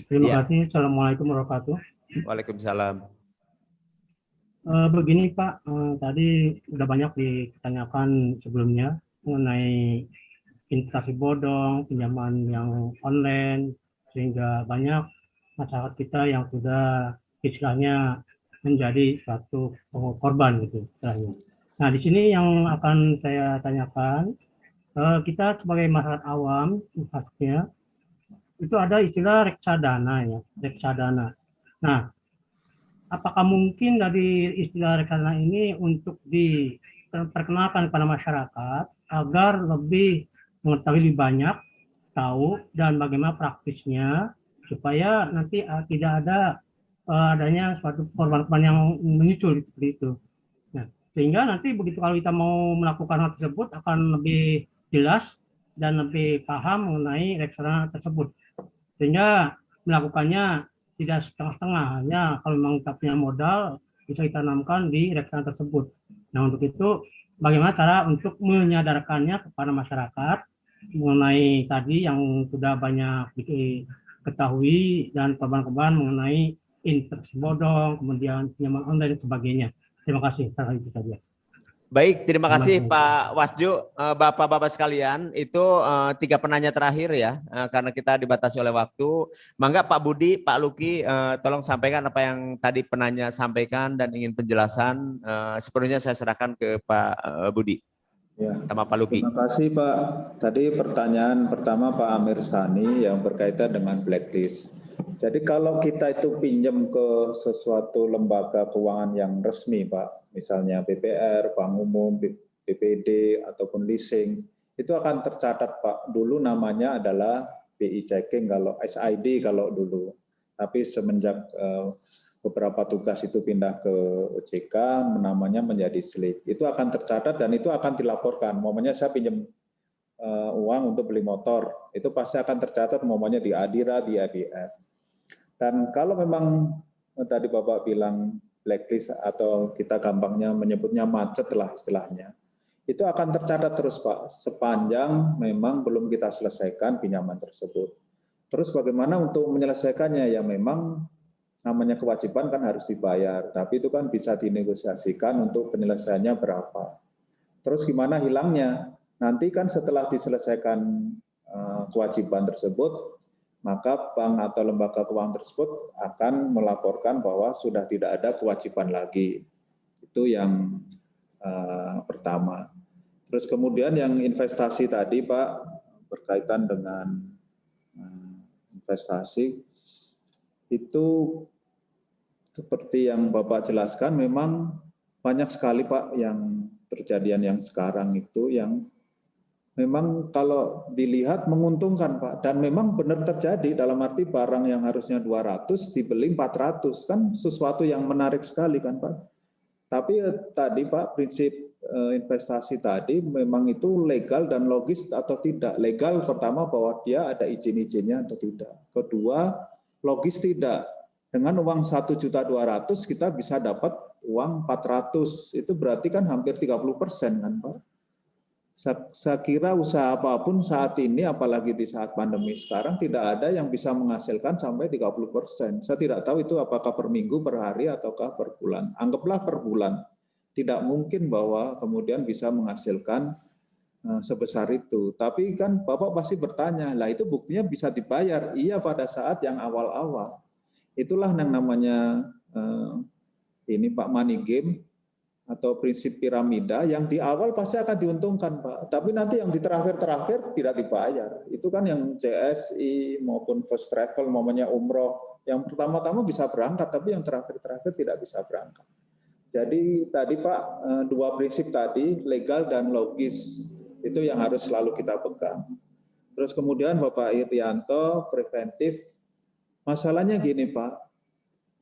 Terima kasih. Assalamualaikum warahmatullahi wabarakatuh. Waalaikumsalam. Begini Pak, tadi sudah banyak ditanyakan sebelumnya mengenai investasi bodong, pinjaman yang online, sehingga banyak masyarakat kita yang sudah istilahnya menjadi suatu korban gitu istilahnya. Nah di sini yang akan saya tanyakan, kita sebagai masyarakat awam, maksudnya itu ada istilah reksadana ya, reksadana. Nah, apakah mungkin dari istilah reksadana ini untuk diperkenalkan kepada masyarakat agar lebih mengetahui lebih banyak, tahu dan bagaimana praktisnya supaya nanti tidak ada adanya suatu korban-korban yang muncul seperti itu. Nah, Sehingga nanti begitu kalau kita mau melakukan hal tersebut akan lebih jelas dan lebih paham mengenai reksadana tersebut. Sehingga melakukannya tidak setengah-setengah, hanya kalau memang kita punya modal bisa kita tanamkan di reksadana tersebut. Nah, untuk itu bagaimana cara untuk menyadarkannya kepada masyarakat mengenai tadi yang sudah banyak diketahui dan korban-korban mengenai investasi bodong, kemudian pinjaman online dan sebagainya. Terima kasih. Itu saja. Baik, terima kasih Pak Wasju. Bapak-bapak sekalian, itu 3 penanya terakhir ya, karena kita dibatasi oleh waktu. Mangga Pak Budi, Pak Luki, tolong sampaikan apa yang tadi penanya sampaikan dan ingin penjelasan. Sepenuhnya saya serahkan ke Pak Budi. Ya, sama Pak Luki. Terima kasih Pak. Tadi pertanyaan pertama Pak Amir Sani yang berkaitan dengan blacklist. Jadi kalau kita itu pinjam ke sesuatu lembaga keuangan yang resmi Pak, misalnya BPR, Bank Umum, BPD, ataupun leasing, itu akan tercatat Pak. Dulu namanya adalah BI Checking, kalau SID kalau dulu. Tapi semenjak beberapa tugas itu pindah ke OJK, namanya menjadi slip. Itu akan tercatat dan itu akan dilaporkan. Momennya saya pinjam uang untuk beli motor, itu pasti akan tercatat momennya di Adira, di ADR. Dan kalau memang tadi Bapak bilang blacklist atau kita gampangnya menyebutnya macet lah istilahnya, itu akan tercatat terus Pak, sepanjang memang belum kita selesaikan pinjaman tersebut. Terus bagaimana untuk menyelesaikannya? Ya memang namanya kewajiban kan harus dibayar, tapi itu kan bisa dinegosiasikan untuk penyelesaiannya berapa. Terus gimana hilangnya? Nanti kan setelah diselesaikan kewajiban tersebut, maka bank atau lembaga keuangan tersebut akan melaporkan bahwa sudah tidak ada kewajiban lagi. Itu yang pertama. Terus kemudian yang investasi tadi Pak, berkaitan dengan investasi, itu seperti yang Bapak jelaskan, memang banyak sekali Pak yang terjadian yang sekarang itu yang memang kalau dilihat menguntungkan Pak, dan memang benar terjadi dalam arti barang yang harusnya 200 dibeli 400, kan sesuatu yang menarik sekali kan Pak. Tapi tadi Pak, prinsip investasi tadi memang itu legal dan logis atau tidak. Legal pertama bahwa dia ada izin-izinnya atau tidak. Kedua, logis tidak. Dengan uang 1.200.000 kita bisa dapat uang 400. Itu berarti kan hampir 30% kan Pak. Saya kira usaha apapun saat ini, apalagi di saat pandemi sekarang, tidak ada yang bisa menghasilkan sampai 30%. Saya tidak tahu itu apakah per minggu, per hari, ataukah per bulan. Anggaplah per bulan. Tidak mungkin bahwa kemudian bisa menghasilkan sebesar itu. Tapi kan Bapak pasti bertanya, lah itu buktinya bisa dibayar. Iya pada saat yang awal-awal. Itulah yang namanya ini Pak money game, atau prinsip piramida yang di awal pasti akan diuntungkan Pak, tapi nanti yang di terakhir-terakhir tidak dibayar. Itu kan yang CSI maupun first travel, momennya umroh, yang pertama-tama bisa berangkat, tapi yang terakhir-terakhir tidak bisa berangkat. Jadi tadi Pak, dua prinsip tadi, legal dan logis, itu yang harus selalu kita pegang. Terus kemudian Bapak Irianto, preventif, masalahnya gini Pak,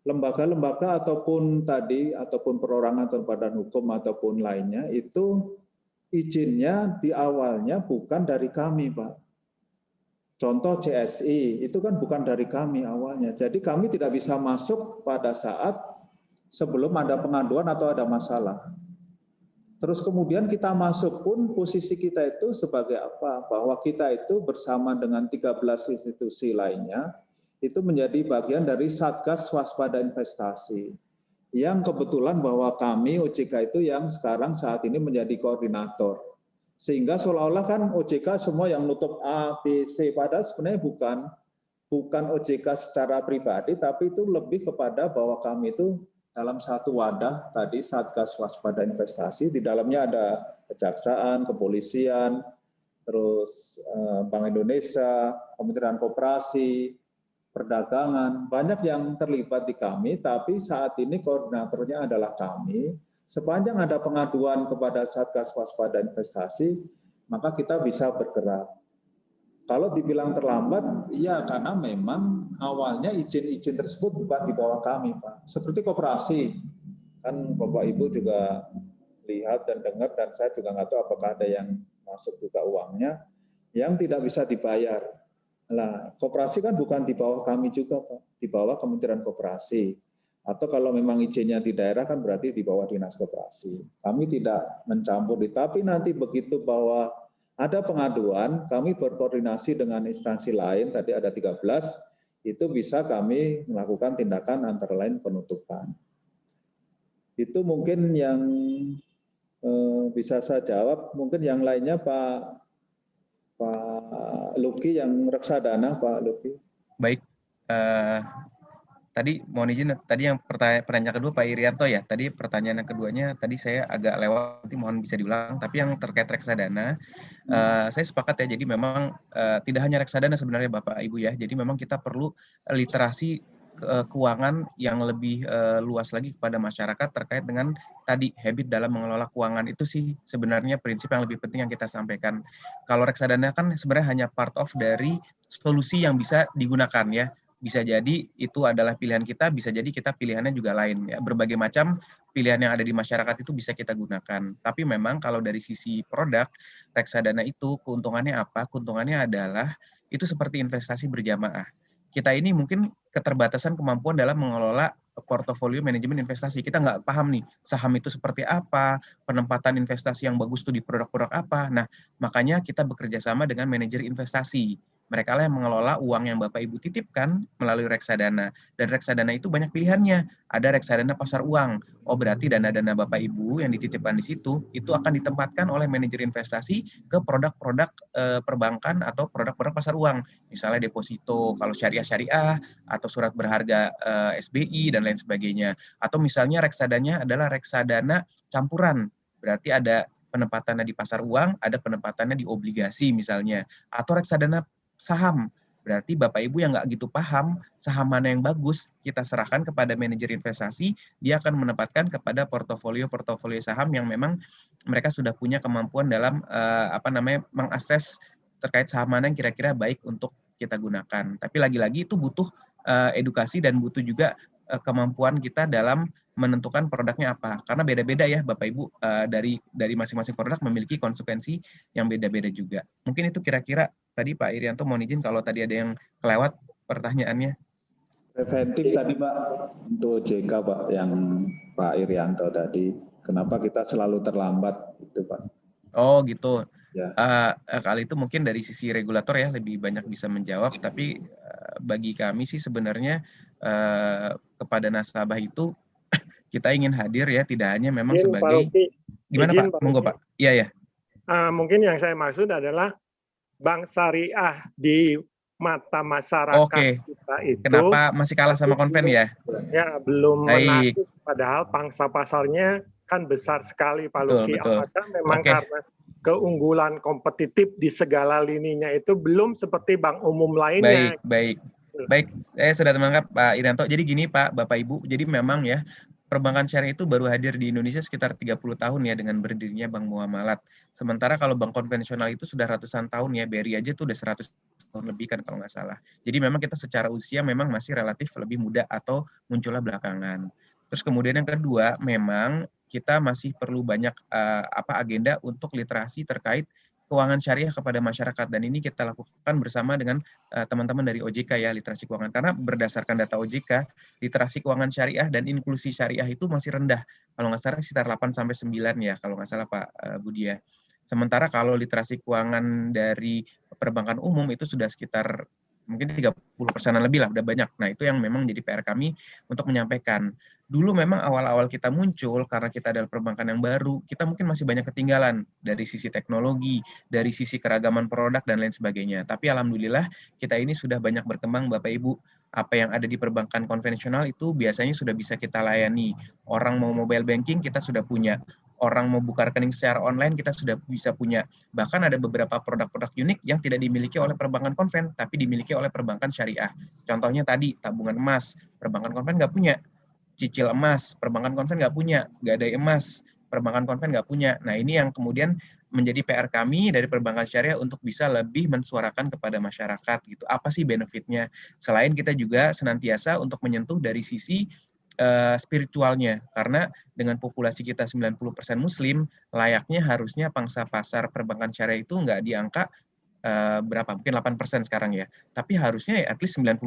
lembaga-lembaga ataupun perorangan atau badan hukum ataupun lainnya itu izinnya di awalnya bukan dari kami Pak. Contoh CSI itu kan bukan dari kami awalnya. Jadi kami tidak bisa masuk pada saat sebelum ada pengaduan atau ada masalah. Terus kemudian kita masuk pun posisi kita itu sebagai apa? Bahwa kita itu bersama dengan 13 institusi lainnya itu menjadi bagian dari Satgas Waspada Investasi. Yang kebetulan bahwa kami OJK itu yang sekarang saat ini menjadi koordinator. Sehingga seolah-olah kan OJK semua yang nutup A, B, C, padahal sebenarnya bukan OJK secara pribadi, tapi itu lebih kepada bahwa kami itu dalam satu wadah tadi Satgas Waspada Investasi, di dalamnya ada kejaksaan, kepolisian, terus Bank Indonesia, Kementerian Koperasi, perdagangan, banyak yang terlibat di kami, tapi saat ini koordinatornya adalah kami. Sepanjang ada pengaduan kepada Satgas Waspada Investasi, maka kita bisa bergerak. Kalau dibilang terlambat, iya karena memang awalnya izin-izin tersebut bukan di bawah kami, Pak. Seperti koperasi, kan Bapak Ibu juga lihat dan dengar, dan saya juga nggak tahu apakah ada yang masuk juga uangnya, yang tidak bisa dibayar. Nah, koperasi kan bukan di bawah kami juga, Pak, di bawah Kementerian Koperasi. Atau kalau memang izinnya di daerah kan berarti di bawah Dinas Koperasi. Kami tidak mencampur, tapi nanti begitu bahwa ada pengaduan, kami berkoordinasi dengan instansi lain, tadi ada 13, itu bisa kami melakukan tindakan antara lain penutupan. Itu mungkin yang bisa saya jawab. Mungkin yang lainnya Pak Luki yang reksadana, Pak Luki. Baik, tadi mohon izin, tadi yang pertanyaan kedua Pak Irianto ya, tadi pertanyaan yang keduanya tadi saya agak lewat, nanti mohon bisa diulang, tapi yang terkait reksadana, saya sepakat ya, jadi memang tidak hanya reksadana sebenarnya Bapak Ibu ya, jadi memang kita perlu literasi keuangan yang lebih luas lagi kepada masyarakat terkait dengan tadi habit dalam mengelola keuangan. Itu sih sebenarnya prinsip yang lebih penting yang kita sampaikan. Kalau reksadana kan sebenarnya hanya part of dari solusi yang bisa digunakan ya. Bisa jadi itu adalah pilihan kita, bisa jadi kita pilihannya juga lain ya. Berbagai macam pilihan yang ada di masyarakat itu bisa kita gunakan. Tapi memang kalau dari sisi produk reksadana itu keuntungannya apa? Keuntungannya adalah itu seperti investasi berjamaah. Kita ini mungkin keterbatasan kemampuan dalam mengelola portofolio manajemen investasi. Kita nggak paham nih, saham itu seperti apa, penempatan investasi yang bagus tuh di produk-produk apa. Nah, makanya kita bekerja sama dengan manajer investasi. Mereka lah yang mengelola uang yang Bapak Ibu titipkan melalui reksadana. Dan reksadana itu banyak pilihannya. Ada reksadana pasar uang. Oh, berarti dana-dana Bapak Ibu yang dititipkan di situ, itu akan ditempatkan oleh manajer investasi ke produk-produk perbankan atau produk-produk pasar uang. Misalnya deposito, kalau syariah, atau surat berharga SBI, dan lain sebagainya. Atau misalnya reksadanya adalah reksadana campuran. Berarti ada penempatannya di pasar uang, ada penempatannya di obligasi misalnya. Atau reksadana saham, berarti Bapak Ibu yang nggak gitu paham saham mana yang bagus, kita serahkan kepada manajer investasi, dia akan menempatkan kepada portofolio saham yang memang mereka sudah punya kemampuan dalam mengakses terkait saham mana yang kira-kira baik untuk kita gunakan. Tapi lagi-lagi itu butuh edukasi dan butuh juga kemampuan kita dalam menentukan produknya apa. Karena beda-beda ya Bapak Ibu, dari masing-masing produk memiliki konsekuensi yang beda-beda juga. Mungkin itu kira-kira tadi Pak Irianto, mohon izin kalau tadi ada yang kelewat pertanyaannya. Preventif tadi Pak, untuk OJK Pak, yang Pak Irianto tadi, kenapa kita selalu terlambat itu Pak? Oh gitu. Ya. Kali itu mungkin dari sisi regulator ya lebih banyak bisa menjawab, tapi bagi kami sih sebenarnya kepada nasabah itu kita ingin hadir ya, tidak hanya memang sebagai gimana Pak? Monggo Pak. Iya ya. Mungkin yang saya maksud adalah bank syariah di mata masyarakat kita itu. Kenapa masih kalah sama konven ya? Ya, belum menarik, padahal pangsa pasarnya kan besar sekali Pak Luki. Apakah memang karena keunggulan kompetitif di segala lininya itu belum seperti bank umum lainnya? Baik, saya sudah menangkap Pak Irianto. Jadi gini Pak, Bapak Ibu, jadi memang ya perbankan syariah itu baru hadir di Indonesia sekitar 30 tahun ya dengan berdirinya Bank Muamalat. Sementara kalau bank konvensional itu sudah ratusan tahun ya, BRI aja itu udah 100 tahun lebih kan kalau nggak salah. Jadi memang kita secara usia memang masih relatif lebih muda atau munculnya belakangan. Terus kemudian yang kedua, memang kita masih perlu banyak agenda untuk literasi terkait keuangan syariah kepada masyarakat, dan ini kita lakukan bersama dengan teman-teman dari OJK ya, literasi keuangan, karena berdasarkan data OJK literasi keuangan syariah dan inklusi syariah itu masih rendah, kalau nggak salah sekitar 8-9 ya kalau nggak salah Pak Budi ya. Sementara kalau literasi keuangan dari perbankan umum itu sudah sekitar mungkin 30%-an lebih lah, udah banyak. Nah itu yang memang jadi PR kami untuk menyampaikan. Dulu memang awal-awal kita muncul, karena kita adalah perbankan yang baru, kita mungkin masih banyak ketinggalan dari sisi teknologi, dari sisi keragaman produk, dan lain sebagainya. Tapi alhamdulillah kita ini sudah banyak berkembang Bapak Ibu. Apa yang ada di perbankan konvensional itu biasanya sudah bisa kita layani. Orang mau mobile banking kita sudah punya. Orang mau buka rekening secara online kita sudah bisa punya. Bahkan ada beberapa produk-produk unik yang tidak dimiliki oleh perbankan konven, tapi dimiliki oleh perbankan syariah. Contohnya tadi, tabungan emas. Perbankan konven nggak punya. Cicil emas, perbankan konven nggak punya. Gadai emas, perbankan konven nggak punya. Nah ini yang kemudian menjadi PR kami dari perbankan syariah untuk bisa lebih mensuarakan kepada masyarakat gitu. Apa sih benefitnya? Selain kita juga senantiasa untuk menyentuh dari sisi spiritualnya, karena dengan populasi kita 90% Muslim, layaknya harusnya pangsa pasar perbankan syariah itu nggak di angka berapa, mungkin 8% sekarang ya, tapi harusnya ya at least 90%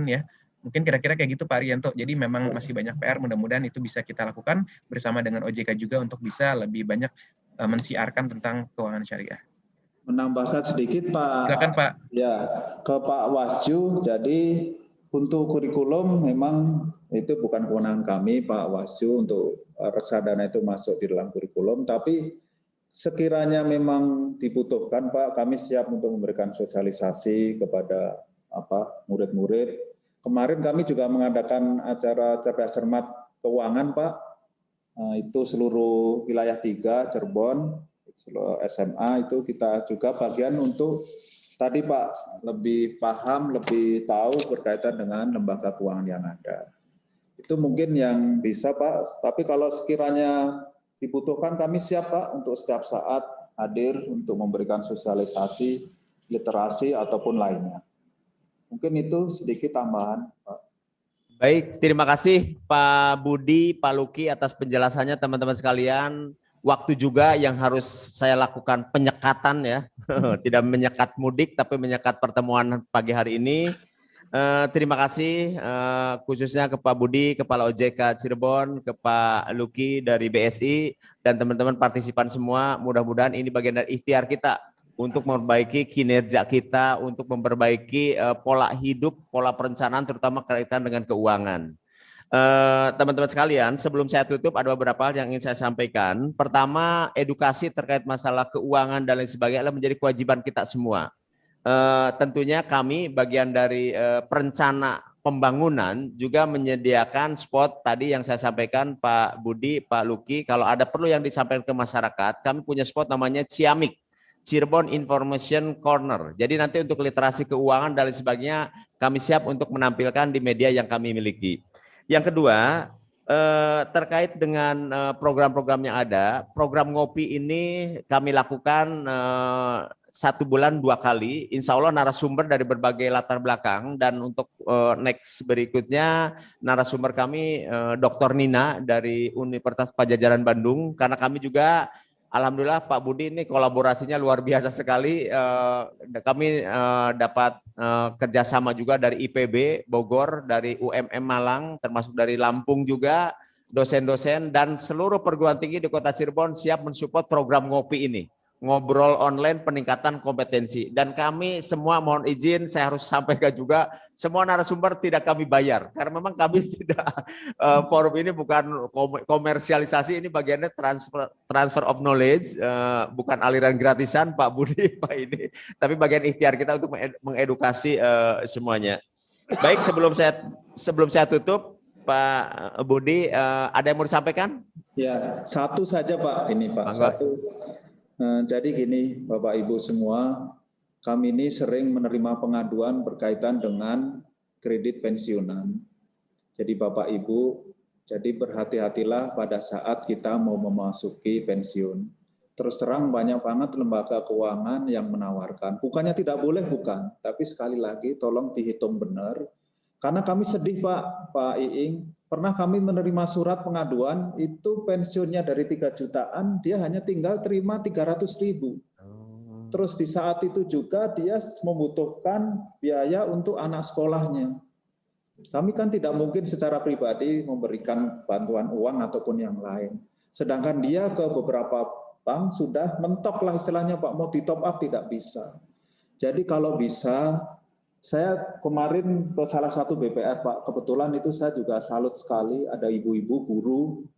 ya. Mungkin kira-kira kayak gitu Pak Arianto. Jadi memang masih banyak PR, mudah-mudahan itu bisa kita lakukan bersama dengan OJK juga untuk bisa lebih banyak mensiarkan tentang keuangan syariah. Menambahkan sedikit Pak. Silakan Pak. Ya, ke Pak Wasju. Jadi untuk kurikulum memang itu bukan kewenangan kami Pak Wasju untuk reksadana itu masuk di dalam kurikulum, tapi sekiranya memang dibutuhkan Pak, kami siap untuk memberikan sosialisasi kepada murid-murid. Kemarin kami juga mengadakan acara cerdas cermat keuangan Pak, itu seluruh wilayah 3 Cirebon, SMA itu kita juga bagian untuk tadi Pak lebih paham, lebih tahu berkaitan dengan lembaga keuangan yang ada. Itu mungkin yang bisa Pak, tapi kalau sekiranya dibutuhkan kami siap Pak untuk setiap saat hadir untuk memberikan sosialisasi, literasi ataupun lainnya. Mungkin itu sedikit tambahan Pak. Baik, terima kasih Pak Budi, Pak Luki atas penjelasannya teman-teman sekalian. Waktu juga yang harus saya lakukan penyekatan ya, tidak menyekat mudik tapi menyekat pertemuan pagi hari ini. Terima kasih khususnya ke Pak Budi, Kepala OJK Cirebon, ke Pak Luki dari BSI, dan teman-teman partisipan semua. Mudah-mudahan ini bagian dari ikhtiar kita untuk memperbaiki kinerja kita, untuk memperbaiki pola hidup, pola perencanaan, terutama kaitan dengan keuangan. Teman-teman sekalian, sebelum saya tutup ada beberapa hal yang ingin saya sampaikan. Pertama, edukasi terkait masalah keuangan dan lain sebagainya adalah menjadi kewajiban kita semua. Tentunya kami bagian dari perencana pembangunan juga menyediakan spot tadi yang saya sampaikan Pak Budi, Pak Luki, kalau ada perlu yang disampaikan ke masyarakat, kami punya spot namanya Ciamik, Cirebon Information Corner. Jadi nanti untuk literasi keuangan dan lain sebagainya kami siap untuk menampilkan di media yang kami miliki. Yang kedua, terkait dengan program-program yang ada, program ngopi ini kami lakukan 1 bulan 2 kali, insya Allah narasumber dari berbagai latar belakang, dan untuk next berikutnya narasumber kami Dr. Nina dari Universitas Padjadjaran Bandung, karena kami juga alhamdulillah Pak Budi ini kolaborasinya luar biasa sekali. Kami dapat kerjasama juga dari IPB Bogor, dari UMM Malang, termasuk dari Lampung juga, dosen-dosen dan seluruh perguruan tinggi di Kota Cirebon siap mensupport program ngopi ini. Ngobrol online peningkatan kompetensi, dan kami semua mohon izin saya harus sampaikan juga semua narasumber tidak kami bayar karena memang kami tidak forum ini bukan komersialisasi, ini bagiannya transfer of knowledge, bukan aliran gratisan Pak Budi Pak ini, tapi bagian ikhtiar kita untuk mengedukasi semuanya. Baik, sebelum saya tutup Pak Budi, ada yang mau disampaikan? Ya, satu saja Pak ini Pak. Satu. Jadi gini Bapak Ibu semua, kami ini sering menerima pengaduan berkaitan dengan kredit pensiunan. Jadi Bapak Ibu, jadi berhati-hatilah pada saat kita mau memasuki pensiun. Terus terang banyak banget lembaga keuangan yang menawarkan. Bukannya tidak boleh, bukan. Tapi sekali lagi tolong dihitung benar. Karena kami sedih Pak Iing, pernah kami menerima surat pengaduan, itu pensiunnya dari 3 jutaan, dia hanya tinggal terima 300.000. Terus di saat itu juga dia membutuhkan biaya untuk anak sekolahnya. Kami kan tidak mungkin secara pribadi memberikan bantuan uang ataupun yang lain. Sedangkan dia ke beberapa bank sudah mentok lah istilahnya Pak, mau di top up tidak bisa. Jadi kalau bisa, saya kemarin ke salah satu BPR Pak, kebetulan itu saya juga salut sekali, ada ibu-ibu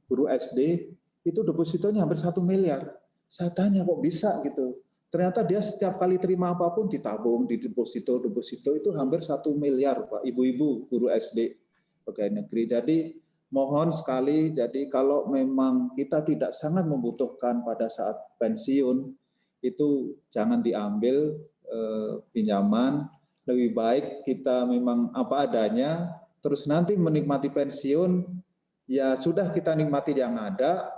guru SD, itu depositonya hampir 1 miliar. Saya tanya kok bisa gitu. Ternyata dia setiap kali terima apapun ditabung di deposito itu hampir 1 miliar Pak, ibu-ibu guru SD pegawai negeri. Jadi mohon sekali, jadi kalau memang kita tidak sangat membutuhkan pada saat pensiun, itu jangan diambil pinjaman. Lebih baik kita memang apa adanya, terus nanti menikmati pensiun, ya sudah kita nikmati yang ada.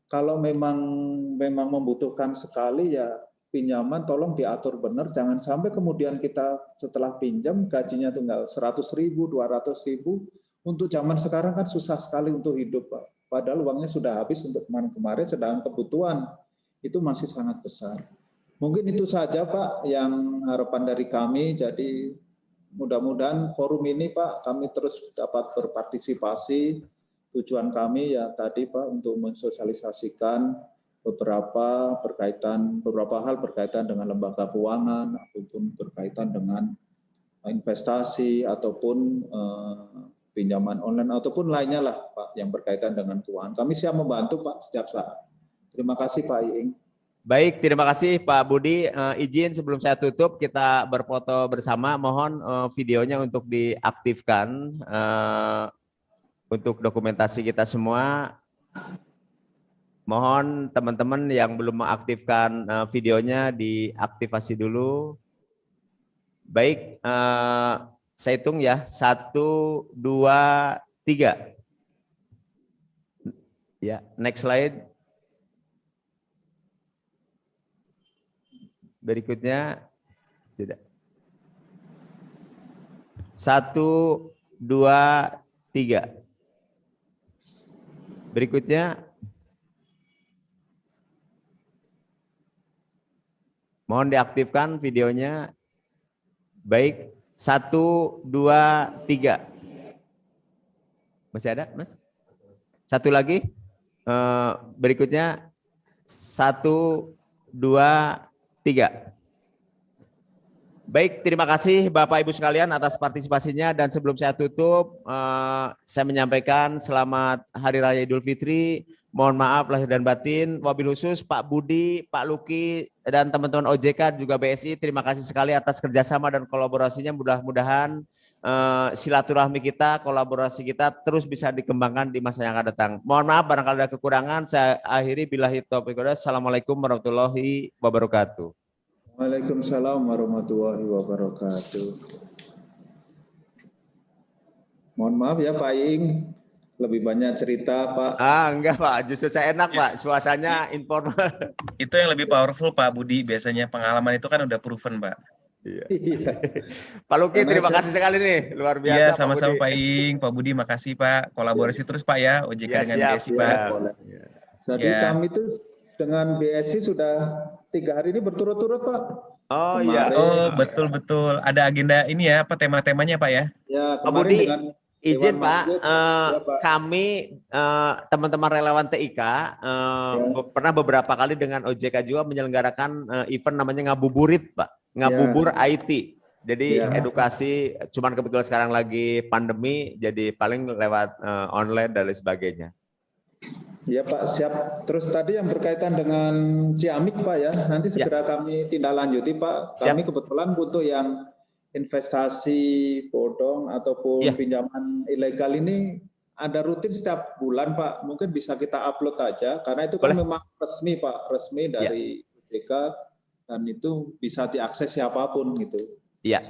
Kalau memang membutuhkan sekali, ya pinjaman tolong diatur benar, jangan sampai kemudian kita setelah pinjam gajinya tinggal 100.000, 200.000, untuk zaman sekarang kan susah sekali untuk hidup, Pak. Padahal uangnya sudah habis untuk kemarin-kemarin, sedangkan kebutuhan itu masih sangat besar. Mungkin itu saja, Pak, yang harapan dari kami. Jadi mudah-mudahan forum ini, Pak, kami terus dapat berpartisipasi. Tujuan kami ya tadi, Pak, untuk mensosialisasikan beberapa hal berkaitan dengan lembaga keuangan ataupun berkaitan dengan investasi ataupun pinjaman online ataupun lainnya lah, Pak, yang berkaitan dengan keuangan. Kami siap membantu, Pak, setiap saat. Terima kasih, Pak Iing. Baik, terima kasih Pak Budi. Izin sebelum saya tutup kita berfoto bersama. Mohon videonya untuk diaktifkan untuk dokumentasi kita semua. Mohon teman-teman yang belum mengaktifkan videonya diaktifasi dulu. Baik, saya hitung ya. 1, 2, 3. Ya, next slide. Berikutnya sudah. 1, 2, 3. Berikutnya. Mohon diaktifkan videonya. Baik, 1, 2, 3. Masih ada, Mas? Satu lagi. Berikutnya 1, 2, 3. Baik, terima kasih Bapak Ibu sekalian atas partisipasinya, dan sebelum saya tutup, saya menyampaikan selamat Hari Raya Idul Fitri. Mohon maaf lahir dan batin. Wabil khusus Pak Budi, Pak Luki, dan teman-teman OJK juga BSI, terima kasih sekali atas kerjasama dan kolaborasinya. Mudah-mudahan silaturahmi kita, kolaborasi kita terus bisa dikembangkan di masa yang akan datang. Mohon maaf barangkali ada kekurangan. Saya akhiri billahi taufiq wal hidayah. Assalamualaikum warahmatullahi wabarakatuh. Waalaikumsalam warahmatullahi wabarakatuh. Mohon maaf ya Pak Iing, lebih banyak cerita Pak. Enggak Pak, justru saya enak Pak, suasananya informal. Itu yang lebih powerful Pak Budi, biasanya pengalaman itu kan udah proven Pak. Iya. Pak Luki, terima kasih sekali nih, luar biasa. Iya, sama-sama Pak Iing, Pak Budi, makasih Pak. Kolaborasi terus Pak ya, OJK Ya, dengan siap, BSI Pak. Jadi kami itu dengan BSI sudah 3 hari ini berturut-turut Pak. Oh kemarin, iya. Oh betul-betul. Ada agenda ini ya, apa tema-temanya Pak ya? Ya, Pak Budi, dengan izin Dewan Pak, Masjid, ya, Pak. kami teman-teman relawan TIK pernah beberapa kali dengan OJK juga menyelenggarakan event namanya Ngabuburit Pak, Ngabubur IT. Jadi edukasi, cuman kebetulan sekarang lagi pandemi, jadi paling lewat online dan lain sebagainya. Ya Pak, siap. Terus tadi yang berkaitan dengan Ciamik Pak ya, nanti segera kami tindak lanjuti Pak. Kami kebetulan butuh yang investasi bodong ataupun pinjaman ilegal ini ada rutin setiap bulan Pak. Mungkin bisa kita upload aja, karena itu kan memang resmi Pak, resmi dari OJK, dan itu bisa diakses siapapun gitu. Iya.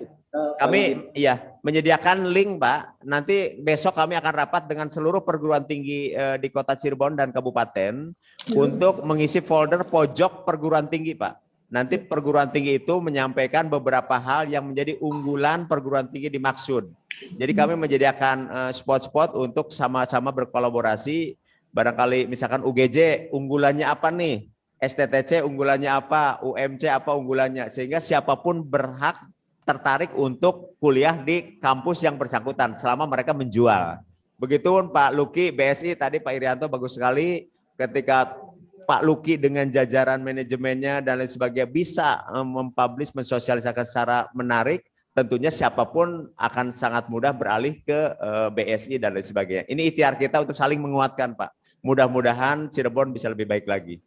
Kami menyediakan link Pak. Nanti besok kami akan rapat dengan seluruh perguruan tinggi di Kota Cirebon dan Kabupaten untuk mengisi folder pojok perguruan tinggi Pak. Nanti perguruan tinggi itu menyampaikan beberapa hal yang menjadi unggulan perguruan tinggi dimaksud. Jadi kami menyediakan spot-spot untuk sama-sama berkolaborasi. Barangkali misalkan UGJ unggulannya apa nih? STTC unggulannya apa? UMC apa unggulannya? Sehingga siapapun berhak tertarik untuk kuliah di kampus yang bersangkutan selama mereka menjual. Begitupun Pak Luki, BSI tadi Pak Irianto bagus sekali ketika Pak Luki dengan jajaran manajemennya dan lain sebagainya bisa mempublish, mensosialisasikan secara menarik, tentunya siapapun akan sangat mudah beralih ke BSI dan lain sebagainya. Ini ikhtiar kita untuk saling menguatkan Pak. Mudah-mudahan Cirebon bisa lebih baik lagi.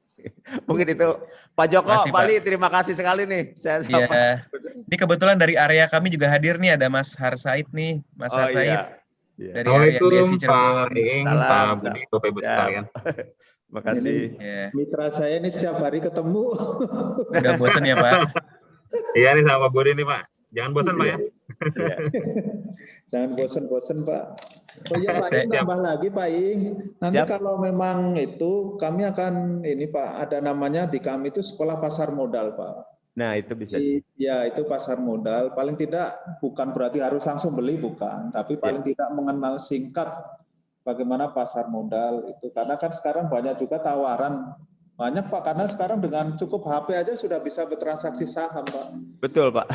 Mungkin itu Pak Joko, Bali, terima kasih sekali nih. Ini kebetulan dari area kami juga hadir nih, ada Mas Harsaid nih, Mas Harsaid dari area BSI Cirebon. Pak Budi, Bapak Ibu sekalian. Makasih. Mitra saya ini setiap hari ketemu. Udah bosan ya Pak? Iya nih sama Pak Budi nih Pak. Jangan bosan Pak ya. Jangan bosan-bosan Pak. Oh iya Pak Ing, tambah lagi Pak Ing. Nanti kalau memang itu kami akan ini Pak, ada namanya di kami itu sekolah pasar modal Pak. Nah, itu bisa. Ya, itu pasar modal. Paling tidak bukan berarti harus langsung beli, bukan. Tapi paling tidak mengenal singkat bagaimana pasar modal itu. Karena kan sekarang banyak juga tawaran. Banyak, Pak. Karena sekarang dengan cukup HP aja sudah bisa bertransaksi saham, Pak. Betul, Pak.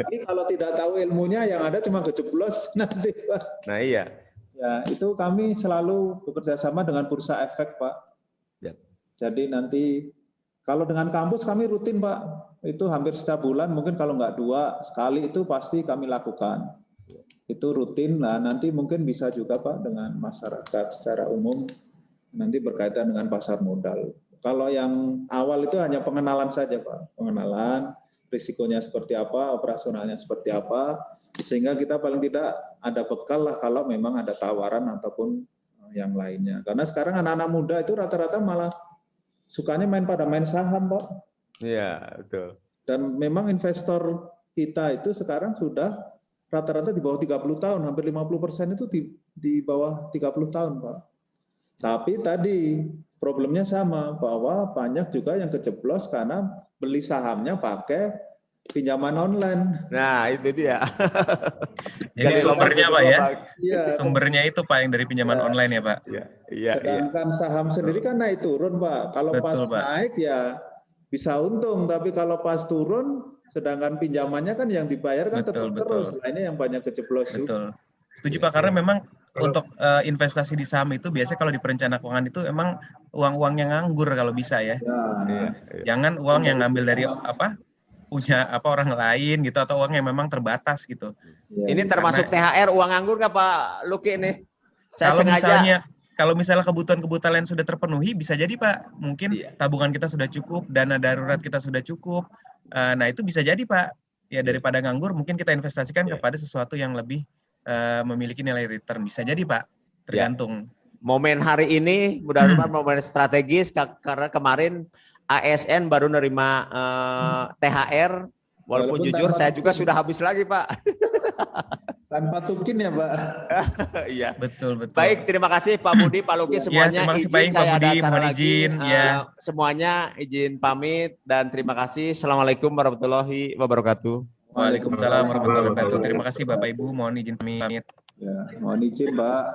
Jadi kalau tidak tahu ilmunya, yang ada cuma kejeblos nanti, Pak. Nah, iya. Ya, itu kami selalu bekerja sama dengan Bursa Efek, Pak. Ya. Jadi nanti kalau dengan kampus kami rutin, Pak. Itu hampir setiap bulan, mungkin kalau nggak 2 sekali itu pasti kami lakukan. Itu rutin. Nah, nanti mungkin bisa juga, Pak, dengan masyarakat secara umum nanti berkaitan dengan pasar modal. Kalau yang awal itu hanya pengenalan saja, Pak. Pengenalan, risikonya seperti apa, operasionalnya seperti apa, sehingga kita paling tidak ada bekal lah kalau memang ada tawaran ataupun yang lainnya. Karena sekarang anak-anak muda itu rata-rata malah sukanya main saham, Pak. Iya, betul. Dan memang investor kita itu sekarang sudah rata-rata di bawah 30 tahun, hampir 50% itu di bawah 30 tahun, Pak. Tapi tadi problemnya sama, bahwa banyak juga yang kejeblos karena beli sahamnya pakai pinjaman online. Nah, itu dia. Jadi sumbernya, Pak, ya? Iya. Sumbernya itu, Pak, yang dari pinjaman online ya, Pak? Iya. Sedangkan saham sendiri kan naik turun, Pak. Kalau Betul, pas Pak. naik ya bisa untung, tapi kalau pas turun, sedangkan pinjamannya kan yang dibayar kan tetap terus. Nah, ini yang banyak kejeblos juga. Setuju, Pak, karena memang untuk investasi di saham itu biasanya kalau di perencana keuangan itu emang uang-uang yang nganggur kalau bisa ya. Jangan uang yang ngambil dari punya orang lain gitu, atau uang yang memang terbatas gitu. Ini termasuk THR uang nganggur nggak, Pak Luki nih? Saya Kalau sengaja. kalau misalnya kebutuhan-kebutuhan lain sudah terpenuhi, bisa jadi, Pak, mungkin tabungan kita sudah cukup, dana darurat kita sudah cukup. Nah, itu bisa jadi, Pak. Ya, daripada nganggur, mungkin kita investasikan kepada sesuatu yang lebih memiliki nilai return. Bisa jadi, Pak. Tergantung. Momen hari ini mudah-mudahan momen strategis, karena kemarin ASN baru nerima THR. Walaupun jujur saya juga sudah habis lagi, Pak. Tanpa tukin ya, Pak. Iya. Betul. Baik, terima kasih Pak Budi, Pak Luki, semuanya. Terima kasih, izin Pak saya Budi, ada acara mohon lagi. izin. Semuanya izin pamit dan terima kasih. Assalamualaikum warahmatullahi wabarakatuh. Waalaikumsalam warahmatullahi wabarakatuh. Terima kasih Bapak Ibu, mohon izin pamit. Ya, mohon izin, Pak.